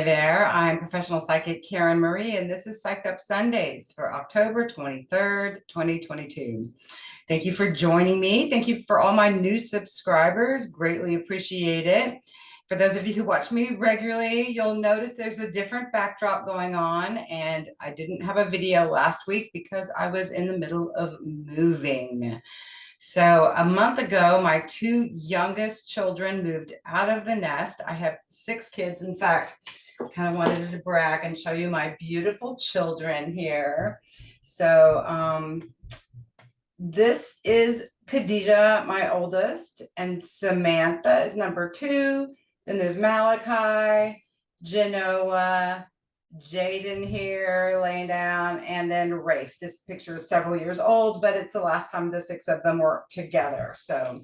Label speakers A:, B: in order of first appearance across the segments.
A: Hey there, I'm professional psychic Karen Marie, and this is Psyched-Up Sundays for October 23rd, 2022. Thank you for joining me. Thank you for all my new subscribers. Greatly appreciate it. For those of you who watch me regularly, you'll notice there's a different backdrop going on, and I didn't have a video last week because I was in the middle of moving. So a month ago, my two youngest children moved out of the nest. I have 6 kids. In fact, kind of wanted to brag and show you my beautiful children here. So this is Khadijah, my oldest, and Samantha is number 2. Then there's Malachi, Genoa, Jaden here laying down, and then Rafe. This picture is several years old, but it's the last time the 6 of them were together. So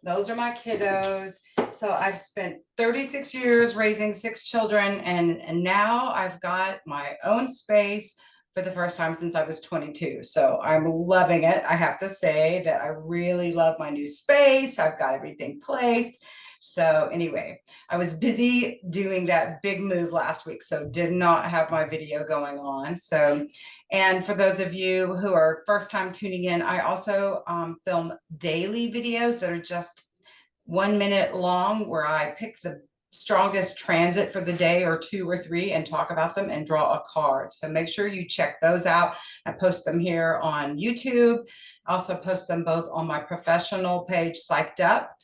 A: those are my kiddos. So I've spent 36 years raising 6 children, and now I've got my own space for the first time since I was 22. So I'm loving it. I have to say that I really love my new space. I've got everything placed. So anyway, I was busy doing that big move last week, so did not have my video going on. So, and for those of you who are first time tuning in, I also film daily videos that are just 1 minute long, where I pick the strongest transit for the day, or 2 or 3, and talk about them and draw a card. So make sure you check those out. I post them here on YouTube. I also post them both on my professional page, Psyched Up,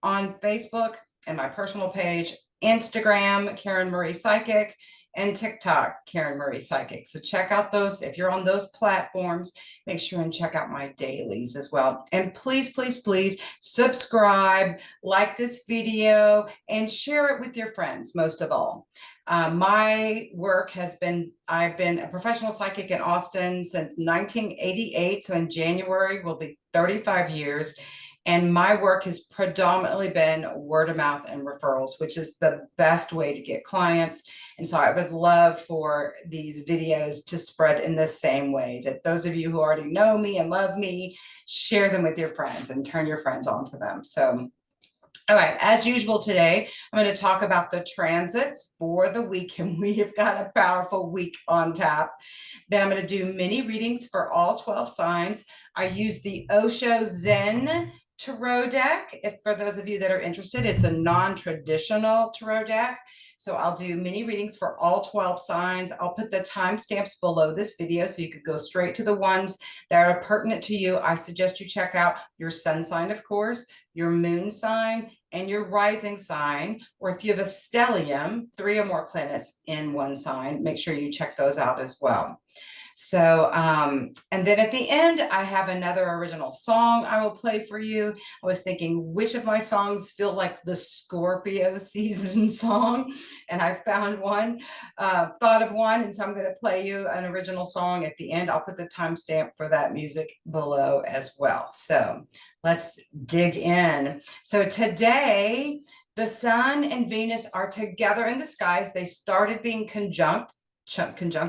A: on Facebook, and my personal page, Instagram, Karen Marie Psychic, and TikTok, Karen Marie Psychic. So check out those. If you're on those platforms, make sure and check out my dailies as well. And please, please, please subscribe, like this video, and share it with your friends, most of all. My work has been, I've been a professional psychic in Austin since 1988. So in January will be 35 years. And my work has predominantly been word of mouth and referrals, which is the best way to get clients. And so I would love for these videos to spread in the same way, that those of you who already know me and love me, share them with your friends and turn your friends on to them. So, all right, as usual today, I'm going to talk about the transits for the week, and we have got a powerful week on tap. Then I'm going to do mini readings for all 12 signs. I use the Osho Zen tarot deck. If for those of you that are interested, it's a non-traditional tarot deck. So I'll do mini readings for all 12 signs. I'll put the timestamps below this video so you could go straight to the ones that are pertinent to you. I suggest you check out your sun sign, of course, your moon sign, and your rising sign. Or if you have a stellium, 3 or more planets in one sign, make sure you check those out as well. So, and then at the end, I have another original song I will play for you. I was thinking, which of my songs feel like the Scorpio season song? And I found one, thought of one. And so I'm going to play you an original song at the end. I'll put the timestamp for that music below as well. So let's dig in. So today, the Sun and Venus are together in the skies. They started being conjunct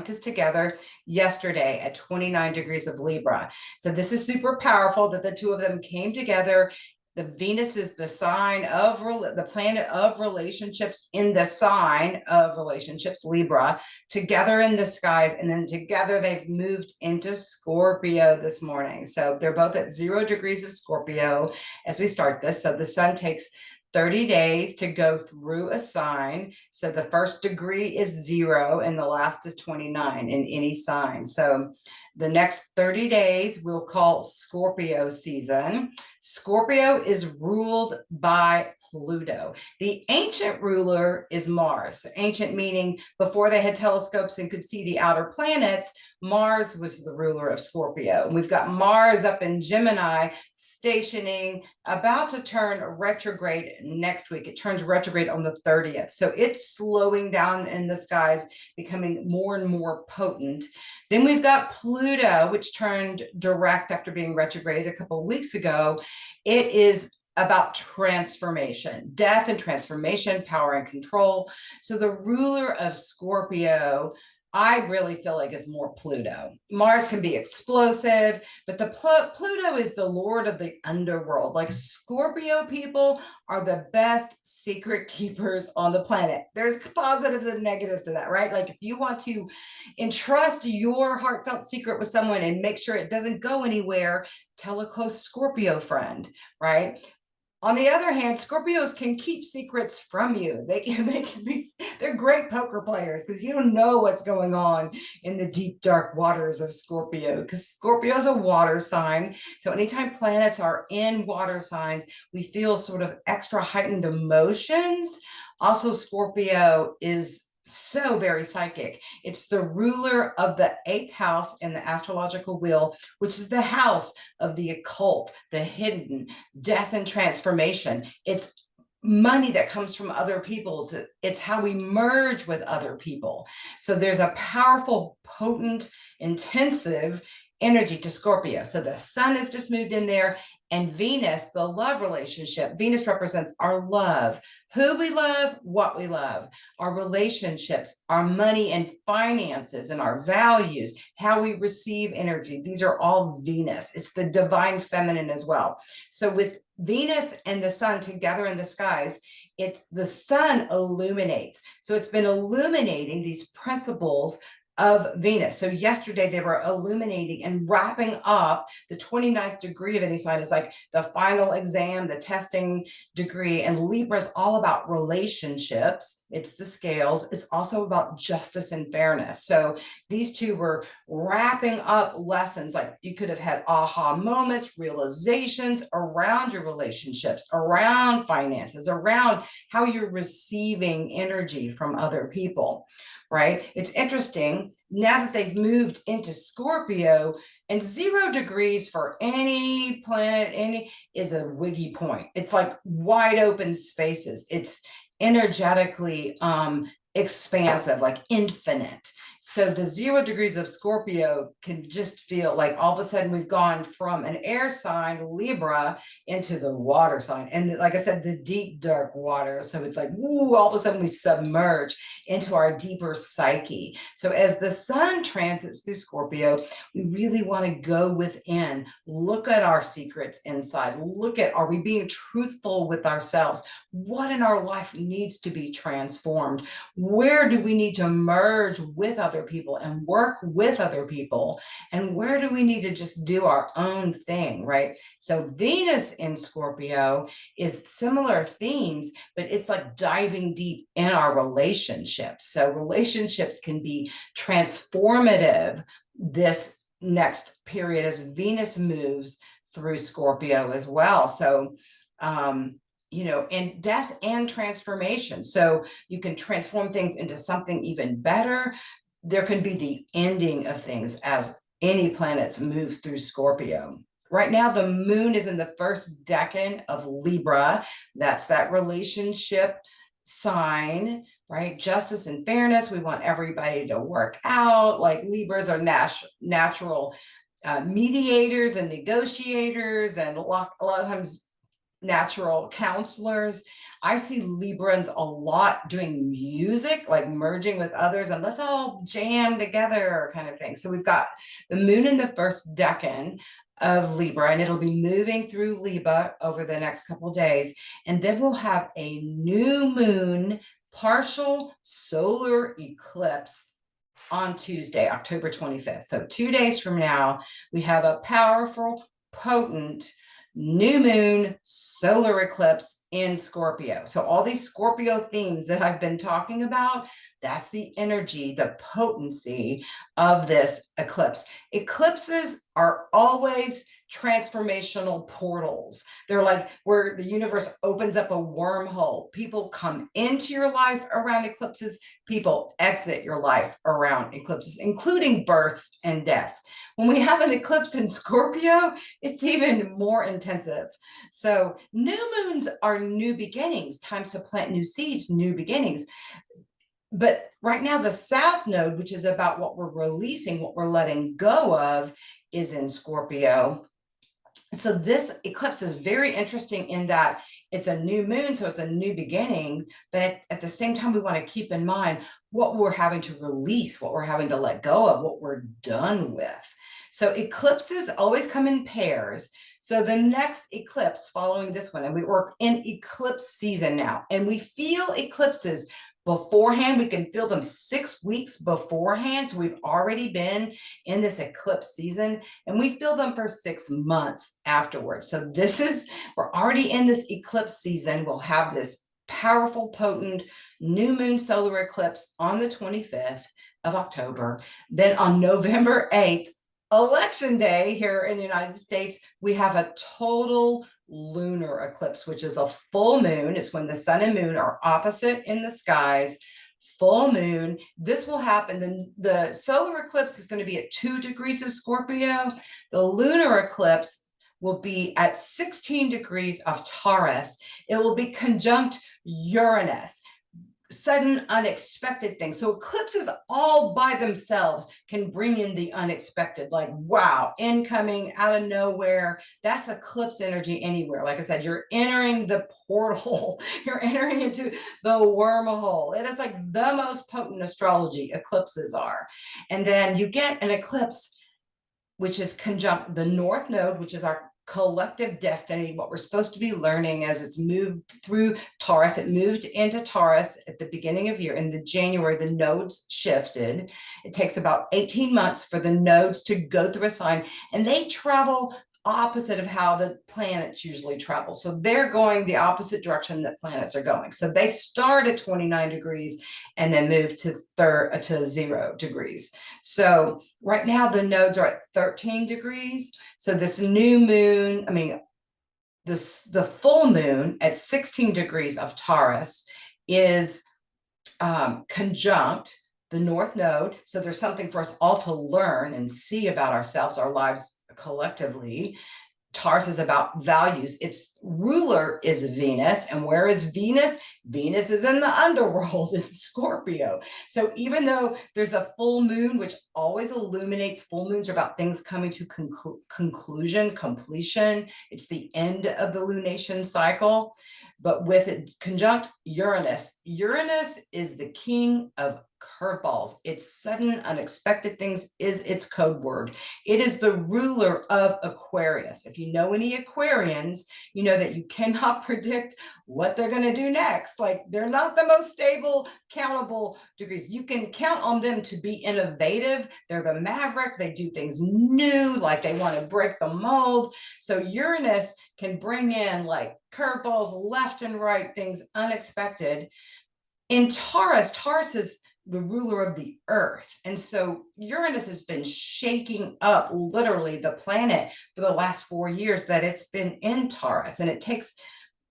A: is together yesterday at 29 degrees of Libra. So this is super powerful that the two of them came together. The Venus is the sign of the planet of relationships in the sign of relationships, Libra, together in the skies. And then together they've moved into Scorpio this morning. So they're both at 0 degrees of Scorpio as we start this. So the Sun takes 30 days to go through a sign. So the first degree is 0 and the last is 29 in any sign. So the next 30 days we'll call Scorpio season. Scorpio is ruled by Pluto. The ancient ruler is Mars. Ancient meaning before they had telescopes and could see the outer planets, Mars was the ruler of Scorpio. And we've got Mars up in Gemini stationing, about to turn retrograde next week. It turns retrograde on the 30th. So it's slowing down in the skies, becoming more and more potent. Then we've got Pluto, which turned direct after being retrograde a couple of weeks ago. It is about transformation, death and transformation, power and control. So the ruler of Scorpio I really feel like it's more Pluto. Mars can be explosive, but the Pluto is the lord of the underworld. Like Scorpio people are the best secret keepers on the planet. There's positives and negatives to that, right? Like if you want to entrust your heartfelt secret with someone and make sure it doesn't go anywhere, tell a close Scorpio friend, right? On the other hand, Scorpios can keep secrets from you. They're great poker players because you don't know what's going on in the deep, dark waters of Scorpio, because Scorpio is a water sign. So anytime planets are in water signs, we feel sort of extra heightened emotions. Also, Scorpio is so very psychic. It's the ruler of the 8th house in the astrological wheel, which is the house of the occult, the hidden, death and transformation. It's money that comes from other people's. It's how we merge with other people. So there's a powerful, potent, intensive energy to Scorpio. So the sun has just moved in there, and Venus, the love relationship. Venus represents our love, who we love, what we love, our relationships, our money and finances, and our values, how we receive energy. These are all Venus. It's the divine feminine as well. So with Venus and the sun together in the skies, the sun illuminates. So it's been illuminating these principles of Venus. So yesterday they were illuminating and wrapping up the 29th degree of any sign is like the final exam, the testing degree. And Libra is all about relationships. It's the scales. It's also about justice and fairness. So these two were wrapping up lessons. Like you could have had aha moments, realizations around your relationships, around finances, around how you're receiving energy from other people. Right? It's interesting now that they've moved into Scorpio, and 0 degrees for any planet, is a wiggy point. It's like wide open spaces. It's energetically expansive, like infinite. So the 0 degrees of Scorpio can just feel like all of a sudden we've gone from an air sign, Libra, into the water sign. And like I said, the deep, dark water. So it's like, woo, all of a sudden we submerge into our deeper psyche. So as the sun transits through Scorpio, we really want to go within, look at our secrets inside, look at, are we being truthful with ourselves? What in our life needs to be transformed? Where do we need to merge with other people and work with other people? And where do we need to just do our own thing, right? So Venus in Scorpio is similar themes, but it's like diving deep in our relationships. So relationships can be transformative this next period as Venus moves through Scorpio as well. So, and death and transformation. So you can transform things into something even better. There can be the ending of things as any planets move through Scorpio. Right now, the moon is in the first decan of Libra. That's that relationship sign, right? Justice and fairness. We want everybody to work out. Like Libras are natural mediators and negotiators, and a lot of times natural counselors. I see Librans a lot doing music, like merging with others, and let's all jam together kind of thing. So we've got the moon in the first decan of Libra, and it'll be moving through Libra over the next couple of days. And then we'll have a new moon partial solar eclipse on Tuesday, October 25th. So 2 days from now, we have a powerful, potent new moon solar eclipse in Scorpio. So all these Scorpio themes that I've been talking about, that's the energy, the potency of this eclipse. Eclipses are always transformational portals. They're like where the universe opens up a wormhole. People come into your life around eclipses. People exit your life around eclipses, including births and deaths. When we have an eclipse in Scorpio, it's even more intensive. So new moons are new beginnings, times to plant new seeds, new beginnings. But right now, the South Node, which is about what we're releasing, what we're letting go of, is in Scorpio. So this eclipse is very interesting in that it's a new moon, so it's a new beginning. But at the same time, we want to keep in mind what we're having to release, what we're having to let go of, what we're done with. So eclipses always come in pairs. So the next eclipse following this one, and we work in eclipse season now, and we feel eclipses beforehand. We can feel them 6 weeks beforehand. So we've already been in this eclipse season, and we feel them for 6 months afterwards. So we're already in this eclipse season. We'll have this powerful, potent new moon solar eclipse on the 25th of October. Then on November 8th, Election Day here in the United States, we have a total lunar eclipse, which is a full moon. It's when the sun and moon are opposite in the skies. Full moon. This will happen. The solar eclipse is going to be at 2 degrees of Scorpio. The lunar eclipse will be at 16 degrees of Taurus. It will be conjunct Uranus. Sudden, unexpected things. So eclipses all by themselves can bring in the unexpected, like, wow, incoming out of nowhere. That's eclipse energy anywhere. Like I said, you're entering the portal. You're entering into the wormhole. It is like the most potent astrology, eclipses are. And then you get an eclipse, which is conjunct the North Node, which is our collective destiny, what we're supposed to be learning as it's moved through Taurus. It moved into Taurus at the beginning of year. In the January, the nodes shifted. It takes about 18 months for the nodes to go through a sign, and they travel opposite of how the planets usually travel. So they're going the opposite direction that planets are going. So they start at 29 degrees and then move to 0 degrees. So right now the nodes are at 13 degrees. So this new moon, the full moon at 16 degrees of Taurus is conjunct the North Node. So there's something for us all to learn and see about ourselves, our lives collectively. Taurus is about values. Its ruler is Venus. And where is Venus? Venus is in the underworld in Scorpio. So even though there's a full moon, which always illuminates, full moons are about things coming to conclusion, completion. It's the end of the lunation cycle. But with it conjunct Uranus, Uranus is the king of curveballs. It's sudden, unexpected things is its code word. It is the ruler of Aquarius. If you know any Aquarians, you know that you cannot predict what they're going to do next. Like, they're not the most stable, countable degrees. You can count on them to be innovative. They're the maverick. They do things new, like they want to break the mold. So Uranus can bring in like curveballs left and right, things unexpected. In Taurus, Taurus is the ruler of the earth. And so Uranus has been shaking up literally the planet for the last 4 years that it's been in Taurus. And it takes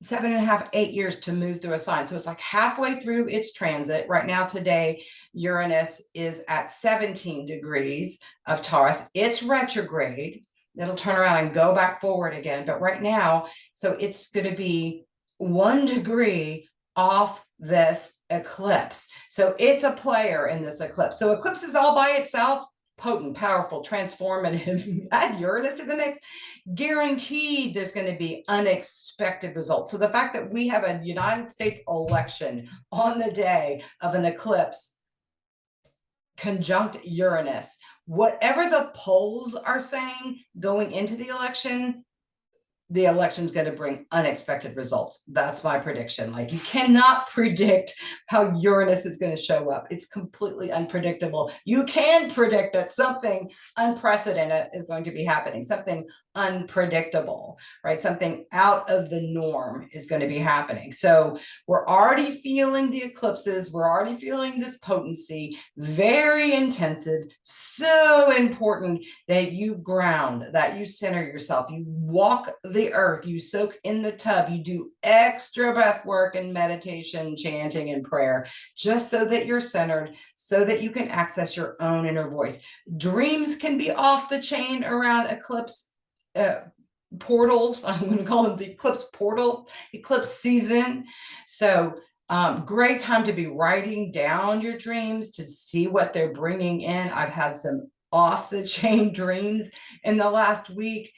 A: 7.5, 8 years to move through a sign. So it's like halfway through its transit. Right now, today, Uranus is at 17 degrees of Taurus. It's retrograde. It'll turn around and go back forward again. But right now, so it's going to be 1 degree off this eclipse. So it's a player in this eclipse. So eclipse is all by itself, potent, powerful, transformative. Add Uranus to the mix, guaranteed there's going to be unexpected results. So the fact that we have a United States election on the day of an eclipse conjunct Uranus, whatever the polls are saying going into the election is going to bring unexpected results. That's my prediction. Like, you cannot predict how Uranus is going to show up. It's completely unpredictable. You can predict that something unprecedented is going to be happening, something unpredictable, right? Something out of the norm is going to be happening. So we're already feeling the eclipses. We're already feeling this potency, very intensive, so important that you ground, that you center yourself, you walk the earth, you soak in the tub, you do extra breath work and meditation, chanting and prayer, just so that you're centered, so that you can access your own inner voice. Dreams can be off the chain around eclipse portals. I'm going to call them the eclipse portal, eclipse season. So great time to be writing down your dreams to see what they're bringing in. I've had some off the chain dreams in the last week.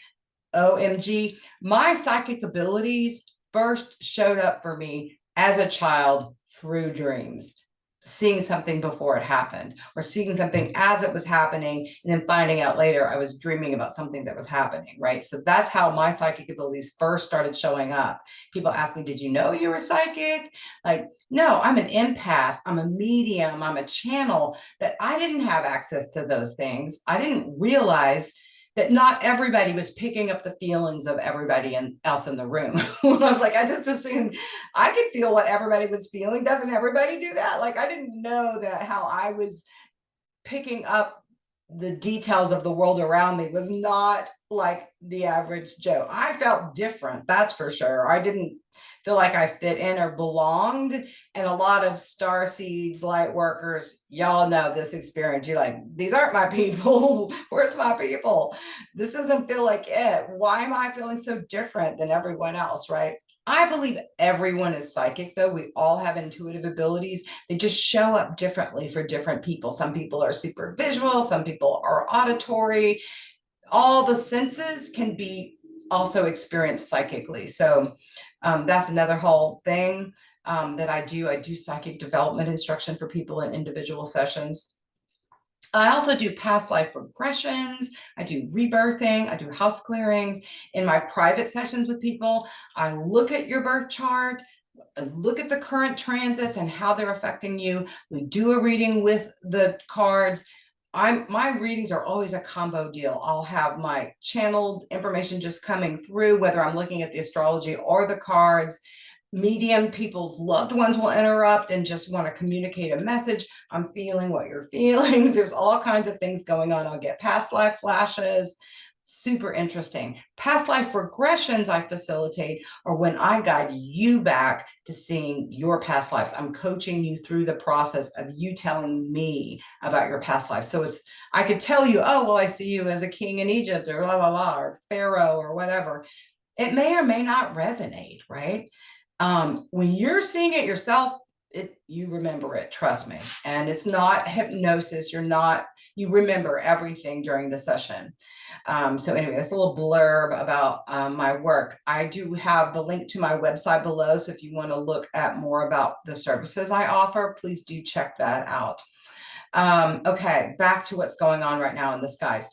A: OMG, my psychic abilities first showed up for me as a child through dreams, seeing something before it happened, or seeing something as it was happening, and then finding out later I was dreaming about something that was happening, right? So that's how my psychic abilities first started showing up. People ask me, did you know you were psychic? Like, no, I'm an empath, I'm a medium, I'm a channel. That I didn't have access to those things. I didn't realize that not everybody was picking up the feelings of everybody else in the room. When I was like, I just assumed I could feel what everybody was feeling. Doesn't everybody do that? Like, I didn't know that how I was picking up the details of the world around me was not like the average Joe. I felt different, that's for sure. I didn't feel like I fit in or belonged. And a lot of star seeds, light workers, y'all know this experience. You're like, these aren't my people. Where's my people? This doesn't feel like it. Why am I feeling so different than everyone else, right? I believe everyone is psychic, though. We all have intuitive abilities. They just show up differently for different people. Some people are super visual, some people are auditory. All the senses can be also experienced psychically. So that's another whole thing that I do. I do psychic development instruction for people in individual sessions. I also do past life regressions. I do rebirthing. I do house clearings. In my private sessions with people, I look at your birth chart, look at the current transits and how they're affecting you. We do a reading with the cards. My readings are always a combo deal. I'll have my channeled information just coming through, whether I'm looking at the astrology or the cards. Medium people's loved ones will interrupt and just want to communicate a message. I'm feeling what you're feeling. There's all kinds of things going on. I'll get past life flashes. Super interesting. Past life regressions I facilitate are when I guide you back to seeing your past lives. I'm coaching you through the process of you telling me about your past life. So I could tell you, oh, well, I see you as a king in Egypt or la la la, or Pharaoh or whatever. It may or may not resonate, right? When you're seeing it yourself, you remember it, trust me. And it's not hypnosis. You remember everything during the session. So anyway, that's a little blurb about my work. I do have the link to my website below. So if you want to look at more about the services I offer, please do check that out. Okay, back to what's going on right now in the skies.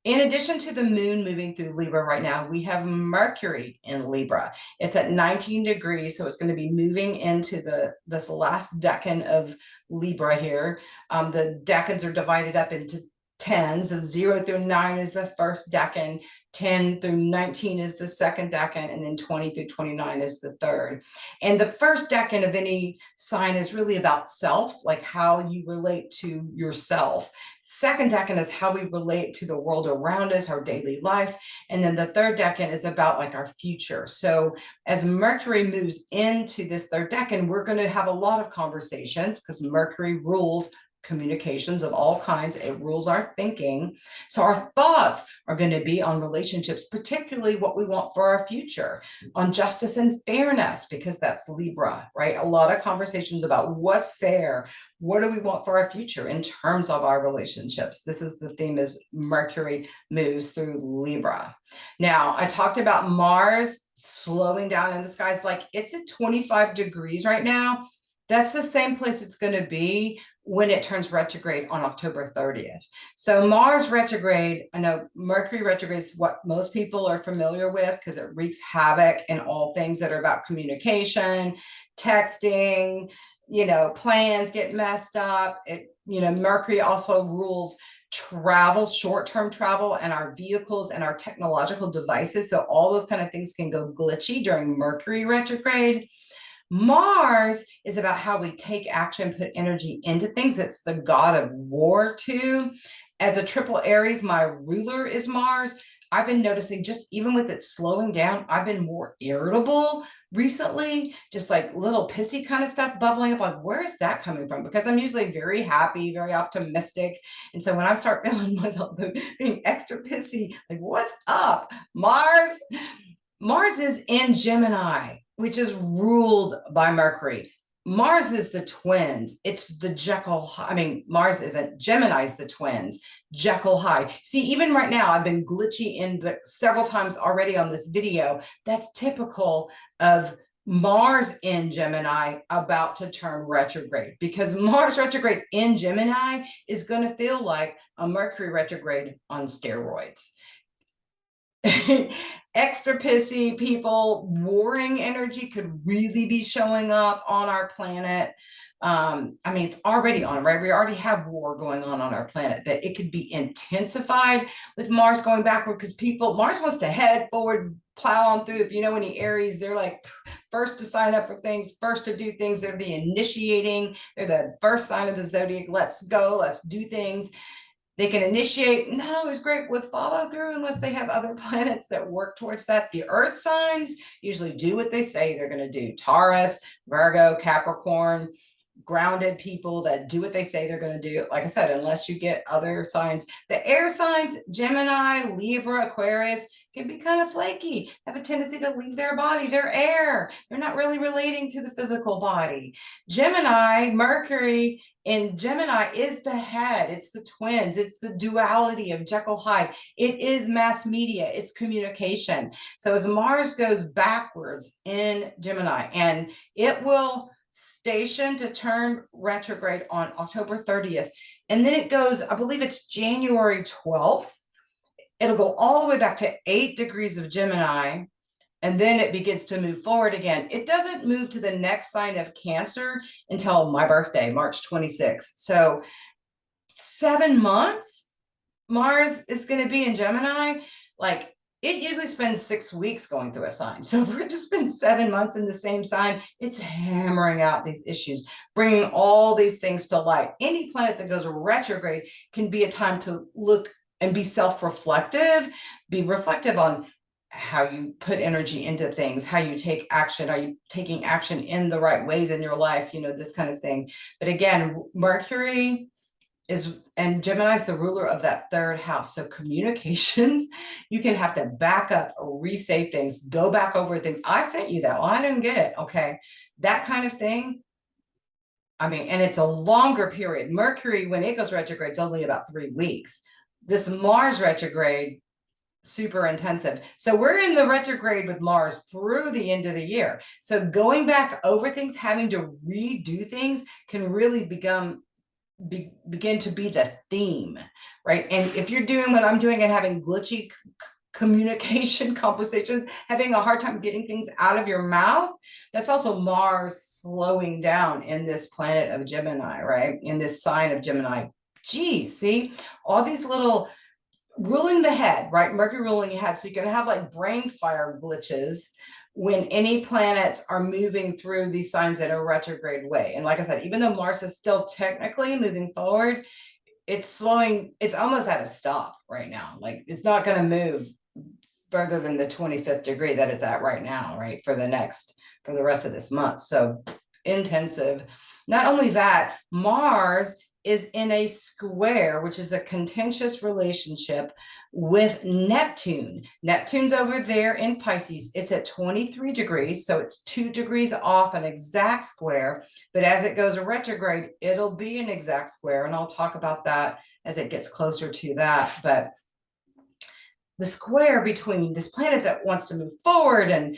A: In addition to the moon moving through Libra right now, we have Mercury in Libra. It's at 19 degrees, so it's going to be moving into this last decan of Libra here. The decans are divided up into 10s. 0 through 9 is the first decan, 10 through 19 is the second decan, and then 20 through 29 is the third. And the first decan of any sign is really about self, like how you relate to yourself. Second decan is how we relate to the world around us, our daily life. And then the third decan is about like our future. So as Mercury moves into this third decan, we're going to have a lot of conversations because Mercury rules communications of all kinds. It rules our thinking. So our thoughts are going to be on relationships, particularly what we want for our future, on justice and fairness, because that's Libra, right? A lot of conversations about what's fair. What do we want for our future in terms of our relationships? This is the theme as Mercury moves through Libra. Now, I talked about Mars slowing down in the skies. Like it's at 25 degrees right now. That's the same place it's going to be when it turns retrograde on October 30th. So Mars retrograde, I know Mercury retrograde is what most people are familiar with because it wreaks havoc in all things that are about communication, texting, plans get messed up. Mercury also rules travel, short-term travel, and our vehicles and our technological devices. So all those kind of things can go glitchy during Mercury retrograde. Mars is about how we take action, put energy into things. It's the god of war too. As a triple Aries, my ruler is Mars. I've been noticing just even with it slowing down, I've been more irritable recently, just like little pissy kind of stuff bubbling up. Like, where is that coming from? Because I'm usually very happy, very optimistic. And so when I start feeling myself being extra pissy, like what's up? Mars is in Gemini, which is ruled by Mercury. Mars is the twins. It's the Jekyll. I mean, Mars isn't. Gemini's the twins. Jekyll Hyde. See, even right now, I've been glitchy in the several times already on this video. That's typical of Mars in Gemini about to turn retrograde, because Mars retrograde in Gemini is going to feel like a Mercury retrograde on steroids. Extra pissy people, warring energy could really be showing up on our planet. I mean, it's already on, right? We already have war going on our planet, that it could be intensified with Mars going backward, because Mars wants to head forward, plow on through. If you know any Aries, they're like first to sign up for things, first to do things. They're the initiating, they're the first sign of the zodiac. Let's go, let's do things. They can initiate, not always great with follow through unless they have other planets that work towards that. The earth signs usually do what they say they're going to do. Taurus, Virgo, Capricorn, grounded people that do what they say they're going to do. Like I said, unless you get other signs. The air signs, Gemini, Libra, Aquarius, can be kind of flaky, have a tendency to leave their body. They're air. They're not really relating to the physical body. Gemini, Mercury in Gemini is the head. It's the twins. It's the duality of Jekyll Hyde. It is mass media. It's communication. So as Mars goes backwards in Gemini, and it will station to turn retrograde on October 30th. And then it goes, I believe it's January 12th. It'll go all the way back to 8 degrees of Gemini, and then it begins to move forward again. It doesn't move to the next sign of Cancer until my birthday, March 26th. So 7 months Mars is going to be in Gemini. Like, it usually spends 6 weeks going through a sign. So if we're to spend 7 months in the same sign, it's hammering out these issues, bringing all these things to light. Any planet that goes retrograde can be a time to look and be self-reflective, be reflective on how you put energy into things, how you take action. Are you taking action in the right ways in your life? You know, this kind of thing. But again, Mercury and Gemini is the ruler of that third house. So communications, you can have to back up, re-say things, go back over things. I sent you that. Well, I didn't get it. Okay. That kind of thing. I mean, and it's a longer period. Mercury, when it goes retrograde, it's only about 3 weeks. This Mars retrograde, super intensive. So we're in the retrograde with Mars through the end of the year. So going back over things, having to redo things can really begin to be the theme, right? And if you're doing what I'm doing and having glitchy communication conversations, having a hard time getting things out of your mouth, that's also Mars slowing down in this planet of Gemini, right? In this sign of Gemini. Geez, see, all these little ruling the head, right? Mercury ruling your head. So you're going to have like brain fire glitches when any planets are moving through these signs in a retrograde way. And like I said, even though Mars is still technically moving forward, it's slowing, it's almost at a stop right now. Like, it's not going to move further than the 25th degree that it's at right now, right? For the rest of this month. So intensive. Not only that, Mars is in a square, which is a contentious relationship with Neptune. Neptune's over there in Pisces. It's at 23 degrees, so it's 2 degrees off an exact square. But as it goes retrograde, it'll be an exact square, and I'll talk about that as it gets closer to that. But the square between this planet that wants to move forward and,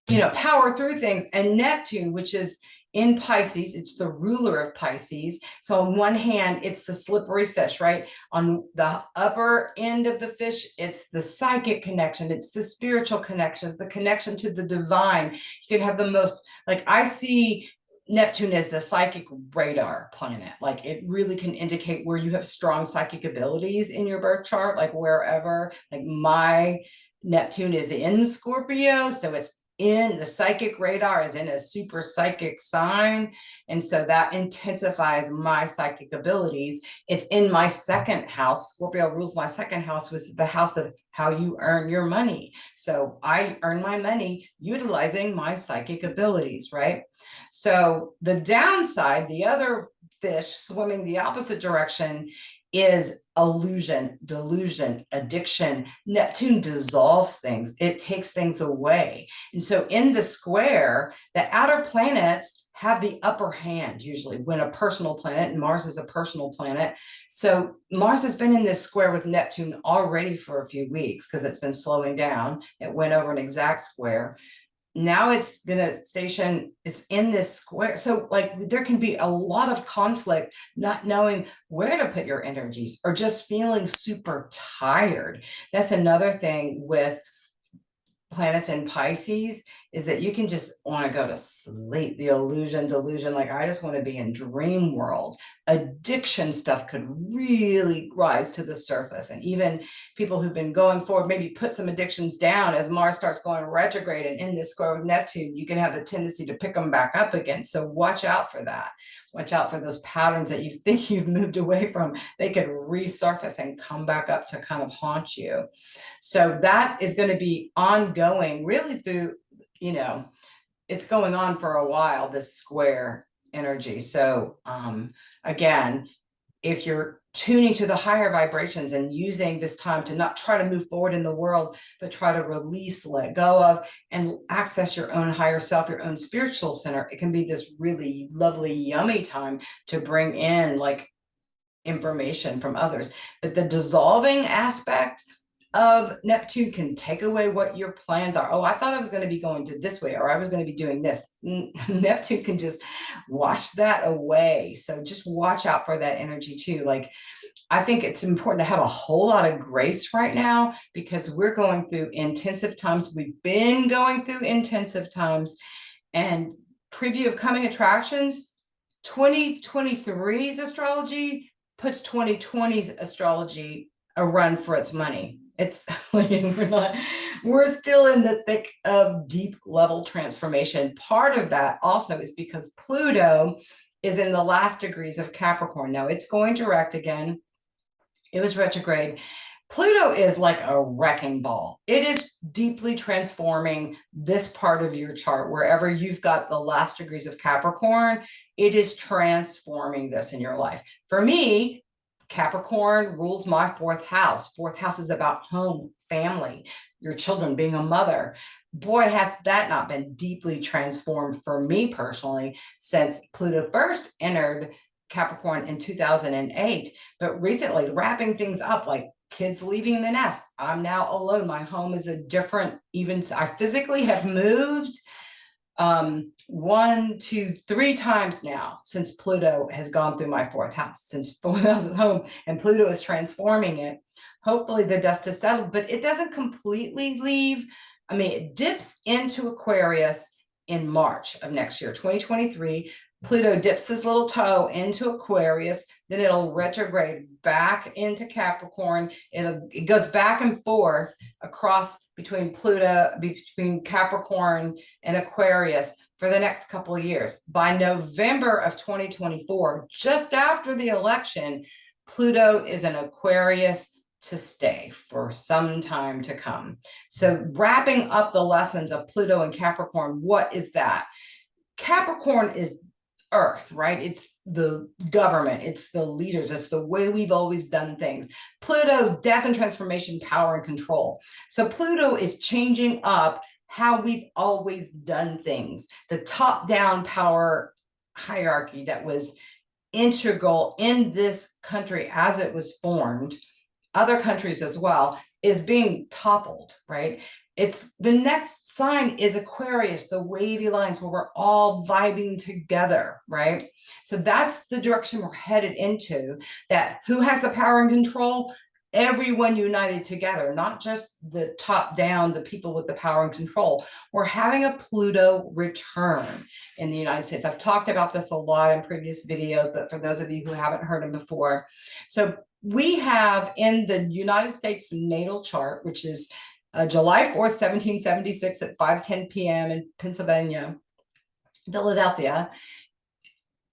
A: you know, power through things, and Neptune, which is in Pisces, it's the ruler of Pisces. So on one hand, it's the slippery fish, right? On the upper end of the fish, it's the psychic connection. It's the spiritual connections, the connection to the divine. You can have the most, like, I see Neptune as the psychic radar planet. Like, it really can indicate where you have strong psychic abilities in your birth chart, like wherever. Like, my Neptune is in Scorpio, so it's in the psychic radar, is in a super psychic sign. And so that intensifies my psychic abilities. It's in my second house. Scorpio rules my second house, was the house of how you earn your money. So I earn my money utilizing my psychic abilities, right? So the downside, the other fish swimming the opposite direction, is illusion, delusion, addiction. Neptune dissolves things. It takes things away. And so in the square, the outer planets have the upper hand usually when a personal planet, and Mars is a personal planet. So Mars has been in this square with Neptune already for a few weeks because it's been slowing down. It went over an exact square. Now it's gonna station, it's in this square. So like there can be a lot of conflict, not knowing where to put your energies or just feeling super tired. That's another thing with planets in Pisces, is that you can just want to go to sleep. The illusion, delusion, like I just want to be in dream world. Addiction stuff could really rise to the surface. And even people who've been going forward, maybe put some addictions down as Mars starts going retrograde and in this square with Neptune, you can have the tendency to pick them back up again. So watch out for that. Watch out for those patterns that you think you've moved away from. They could resurface and come back up to kind of haunt you. So that is going to be ongoing really through, it's going on for a while, this square energy. So again, if you're tuning to the higher vibrations and using this time to not try to move forward in the world, but try to release, let go of, and access your own higher self, your own spiritual center, it can be this really lovely, yummy time to bring in like information from others. But the dissolving aspect of Neptune can take away what your plans are. Oh, I thought I was going to be going to this way, or I was going to be doing this. Neptune can just wash that away. So just watch out for that energy too. Like, I think it's important to have a whole lot of grace right now because we're going through intensive times. We've been going through intensive times. And preview of coming attractions, 2023's astrology puts 2020's astrology a run for its money. It's we're still in the thick of deep level transformation. Part of that also is because Pluto is in the last degrees of Capricorn. Now it's going direct again. It was retrograde. Pluto is like a wrecking ball. It is deeply transforming this part of your chart. Wherever you've got the last degrees of Capricorn, it is transforming this in your life. For me, Capricorn rules my fourth house. Fourth house is about home, family, your children, being a mother. Boy, has that not been deeply transformed for me personally since Pluto first entered Capricorn in 2008. But recently, wrapping things up, like kids leaving the nest. I'm now alone. My home is a different, even I physically have moved 1, 2, 3 times now since Pluto has gone through my fourth house, since fourth house is home and Pluto is transforming it. Hopefully the dust is settled, but it doesn't completely leave. I mean, it dips into Aquarius in March of next year, 2023. Pluto dips his little toe into Aquarius, then it'll retrograde back into Capricorn. It goes back and forth across between Capricorn and Aquarius for the next couple of years. By November of 2024, just after the election, Pluto is in Aquarius to stay for some time to come. So wrapping up the lessons of Pluto and Capricorn, what is that? Capricorn is Earth, right? It's the government, it's the leaders, it's the way we've always done things. Pluto, death and transformation, power and control. So Pluto is changing up how we've always done things. The top-down power hierarchy that was integral in this country as it was formed, other countries as well, is being toppled, right? It's the next sign is Aquarius, the wavy lines where we're all vibing together, right? So that's the direction we're headed into. That who has the power and control? Everyone united together, not just the top down, the people with the power and control. We're having a Pluto return in the United States. I've talked about this a lot in previous videos, but for those of you who haven't heard them before. So we have in the United States natal chart, which is July 4th, 1776 at 5:10 p.m. in Pennsylvania, Philadelphia,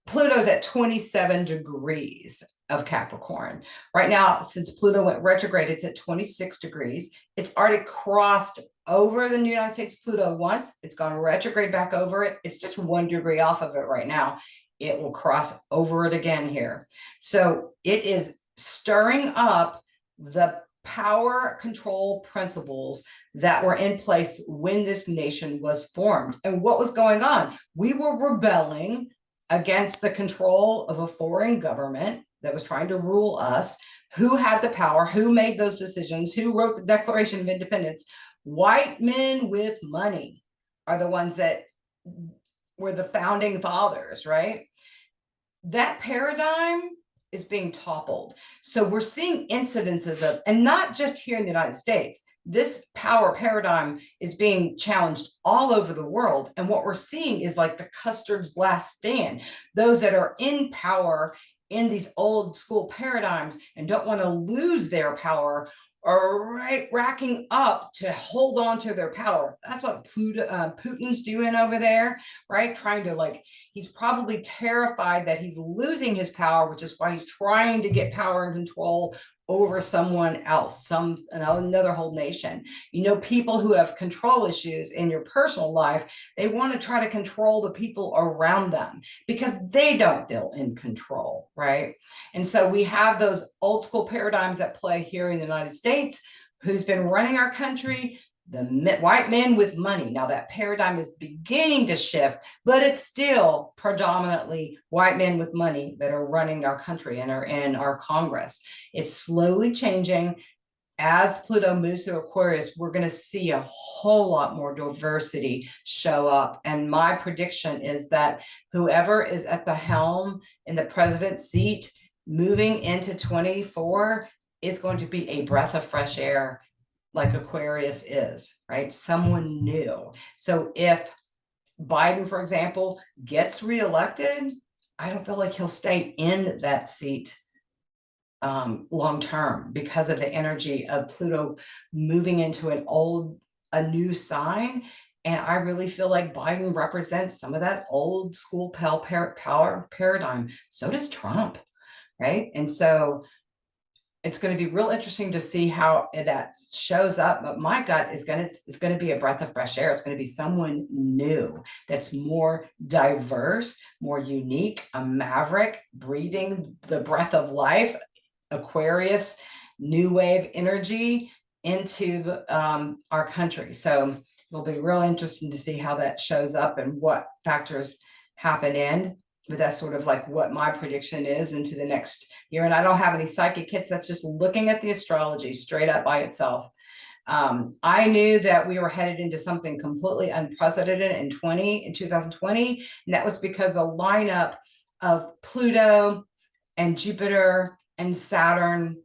A: Pluto's at 27 degrees of Capricorn. Right now, since Pluto went retrograde, it's at 26 degrees. It's already crossed over the United States Pluto once. It's gone retrograde back over it. It's just 1 degree off of it right now. It will cross over it again here. So it is stirring up the power control principles that were in place when this nation was formed. And what was going on? We were rebelling against the control of a foreign government that was trying to rule us. Who had the power? Who made those decisions? Who wrote the Declaration of Independence? White men with money are the ones that were the founding fathers, right? That paradigm is being toppled. So we're seeing incidences of, and not just here in the United States, this power paradigm is being challenged all over the world. And what we're seeing is like the Custard's last stand. Those that are in power in these old school paradigms and don't want to lose their power are racking up to hold on to their power. That's what Putin's doing over there, right? Trying to, like, he's probably terrified that he's losing his power, which is why he's trying to get power and control over someone else, another whole nation. You know, people who have control issues in your personal life, they want to try to control the people around them because they don't feel in control, right? And so we have those old school paradigms that play here in the United States. Who's been running our country? The white men with money. Now that paradigm is beginning to shift, but it's still predominantly white men with money that are running our country and are in our Congress. It's slowly changing. As Pluto moves through Aquarius, we're going to see a whole lot more diversity show up. And my prediction is that whoever is at the helm in the president's seat moving into 24 is going to be a breath of fresh air, like Aquarius is, right? Someone new. So if Biden, for example, gets reelected, I don't feel like he'll stay in that seat long term because of the energy of Pluto moving into a new sign. And I really feel like Biden represents some of that old school power paradigm. So does Trump, right? And so it's going to be real interesting to see how that shows up. But my gut is going to be a breath of fresh air. It's going to be someone new that's more diverse, more unique, a maverick, breathing the breath of life, Aquarius, new wave energy into our country. So it'll be real interesting to see how that shows up and what factors happen in. But that's sort of like what my prediction is into the next year. And I don't have any psychic hits. That's just looking at the astrology straight up by itself. I knew that we were headed into something completely unprecedented in 2020. And that was because the lineup of Pluto and Jupiter and Saturn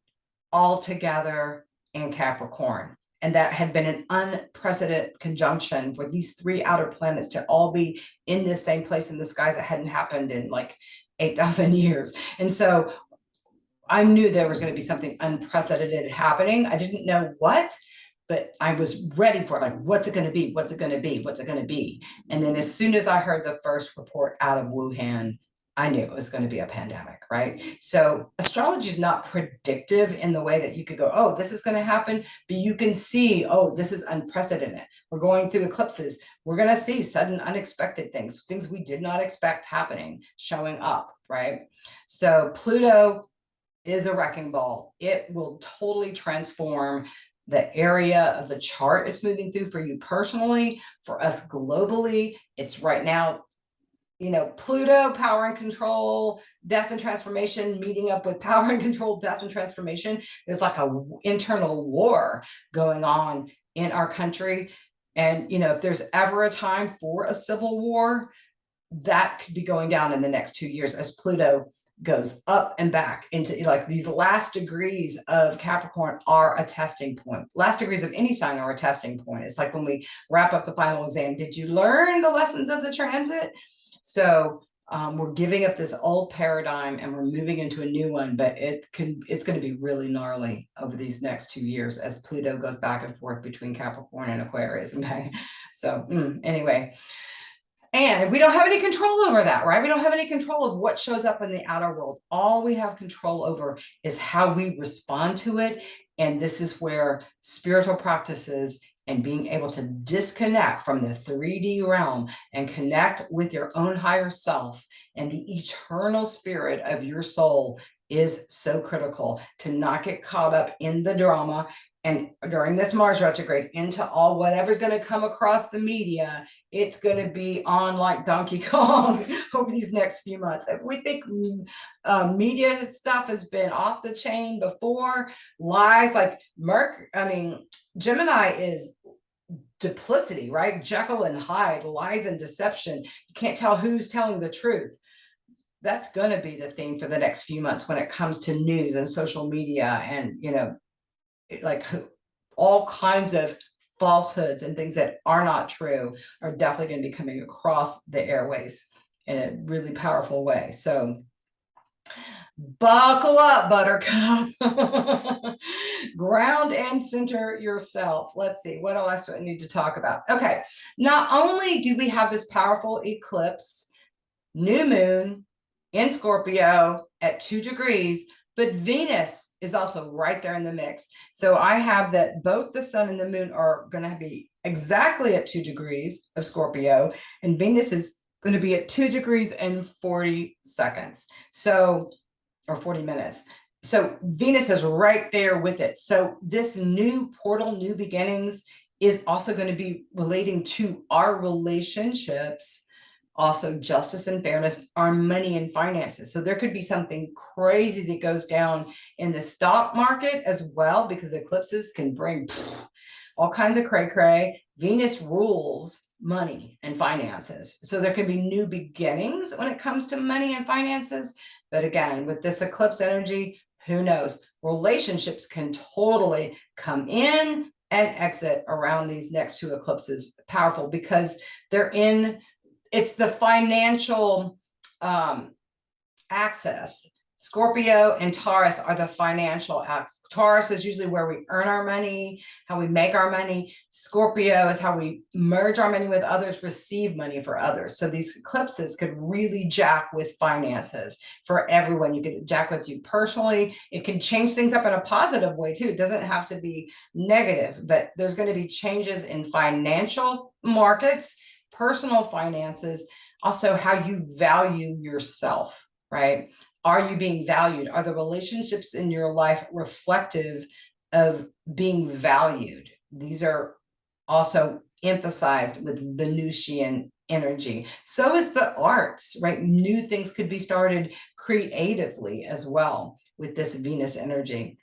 A: all together in Capricorn. And that had been an unprecedented conjunction for these three outer planets to all be in this same place in the skies that hadn't happened in like 8,000 years. And so I knew there was going to be something unprecedented happening. I didn't know what, but I was ready for it. Like, what's it going to be? What's it going to be? What's it going to be? And then as soon as I heard the first report out of Wuhan, I knew it was going to be a pandemic, right? So astrology is not predictive in the way that you could go, oh, this is going to happen, but you can see, oh, this is unprecedented. We're going through eclipses. We're going to see sudden unexpected things we did not expect happening, showing up, right? So Pluto is a wrecking ball. It will totally transform the area of the chart it's moving through for you personally, for us globally. It's right now, you know, Pluto, power and control, death and transformation, meeting up with power and control, death and transformation. There's like a internal war going on in our country. And, you know, if there's ever a time for a civil war, that could be going down in the next 2 years as Pluto goes up and back into, like, these last degrees of Capricorn are a testing point. Last degrees of any sign are a testing point. It's like when we wrap up the final exam, did you learn the lessons of the transit? So we're giving up this old paradigm and we're moving into a new one, but it's going to be really gnarly over these next 2 years as Pluto goes back and forth between Capricorn and Aquarius. Okay. So anyway, and we don't have any control over that, right? We don't have any control of what shows up in the outer world. All we have control over is how we respond to it. And this is where spiritual practices and being able to disconnect from the 3D realm and connect with your own higher self and the eternal spirit of your soul is so critical to not get caught up in the drama And during this Mars retrograde into all whatever's going to come across the media, it's going to be on like Donkey Kong over these next few months. If we think media stuff has been off the chain before, lies like Gemini is duplicity, right? Jekyll and Hyde, lies and deception. You can't tell who's telling the truth. That's going to be the theme for the next few months when it comes to news and social media and, like all kinds of falsehoods and things that are not true are definitely going to be coming across the airways in a really powerful way. So buckle up, buttercup. Ground and center yourself. Let's see, what else do I need to talk about? Okay, not only do we have this powerful eclipse, new moon in Scorpio at 2 degrees, but Venus is also right there in the mix. So I have that both the sun and the moon are going to be exactly at 2 degrees of Scorpio, and Venus is going to be at 2 degrees and 40 seconds. So, or 40 minutes. So Venus is right there with it. So this new portal, new beginnings, is also going to be relating to our relationships, also justice and fairness, our money and finances. So there could be something crazy that goes down in the stock market as well, because eclipses can bring all kinds of cray-cray. Venus rules money and finances. So there could be new beginnings when it comes to money and finances. But again, with this eclipse energy, who knows? Relationships can totally come in and exit around these next 2 eclipses. Powerful because it's the financial access. Scorpio and Taurus are the financial access. Taurus is usually where we earn our money, how we make our money. Scorpio is how we merge our money with others, receive money for others. So these eclipses could really jack with finances for everyone. You could jack with you personally. It can change things up in a positive way too. It doesn't have to be negative, but there's going to be changes in financial markets, personal finances, also how you value yourself, right? Are you being valued? Are the relationships in your life reflective of being valued? These are also emphasized with the Venusian energy. So is the arts, right? New things could be started creatively as well with this Venus energy.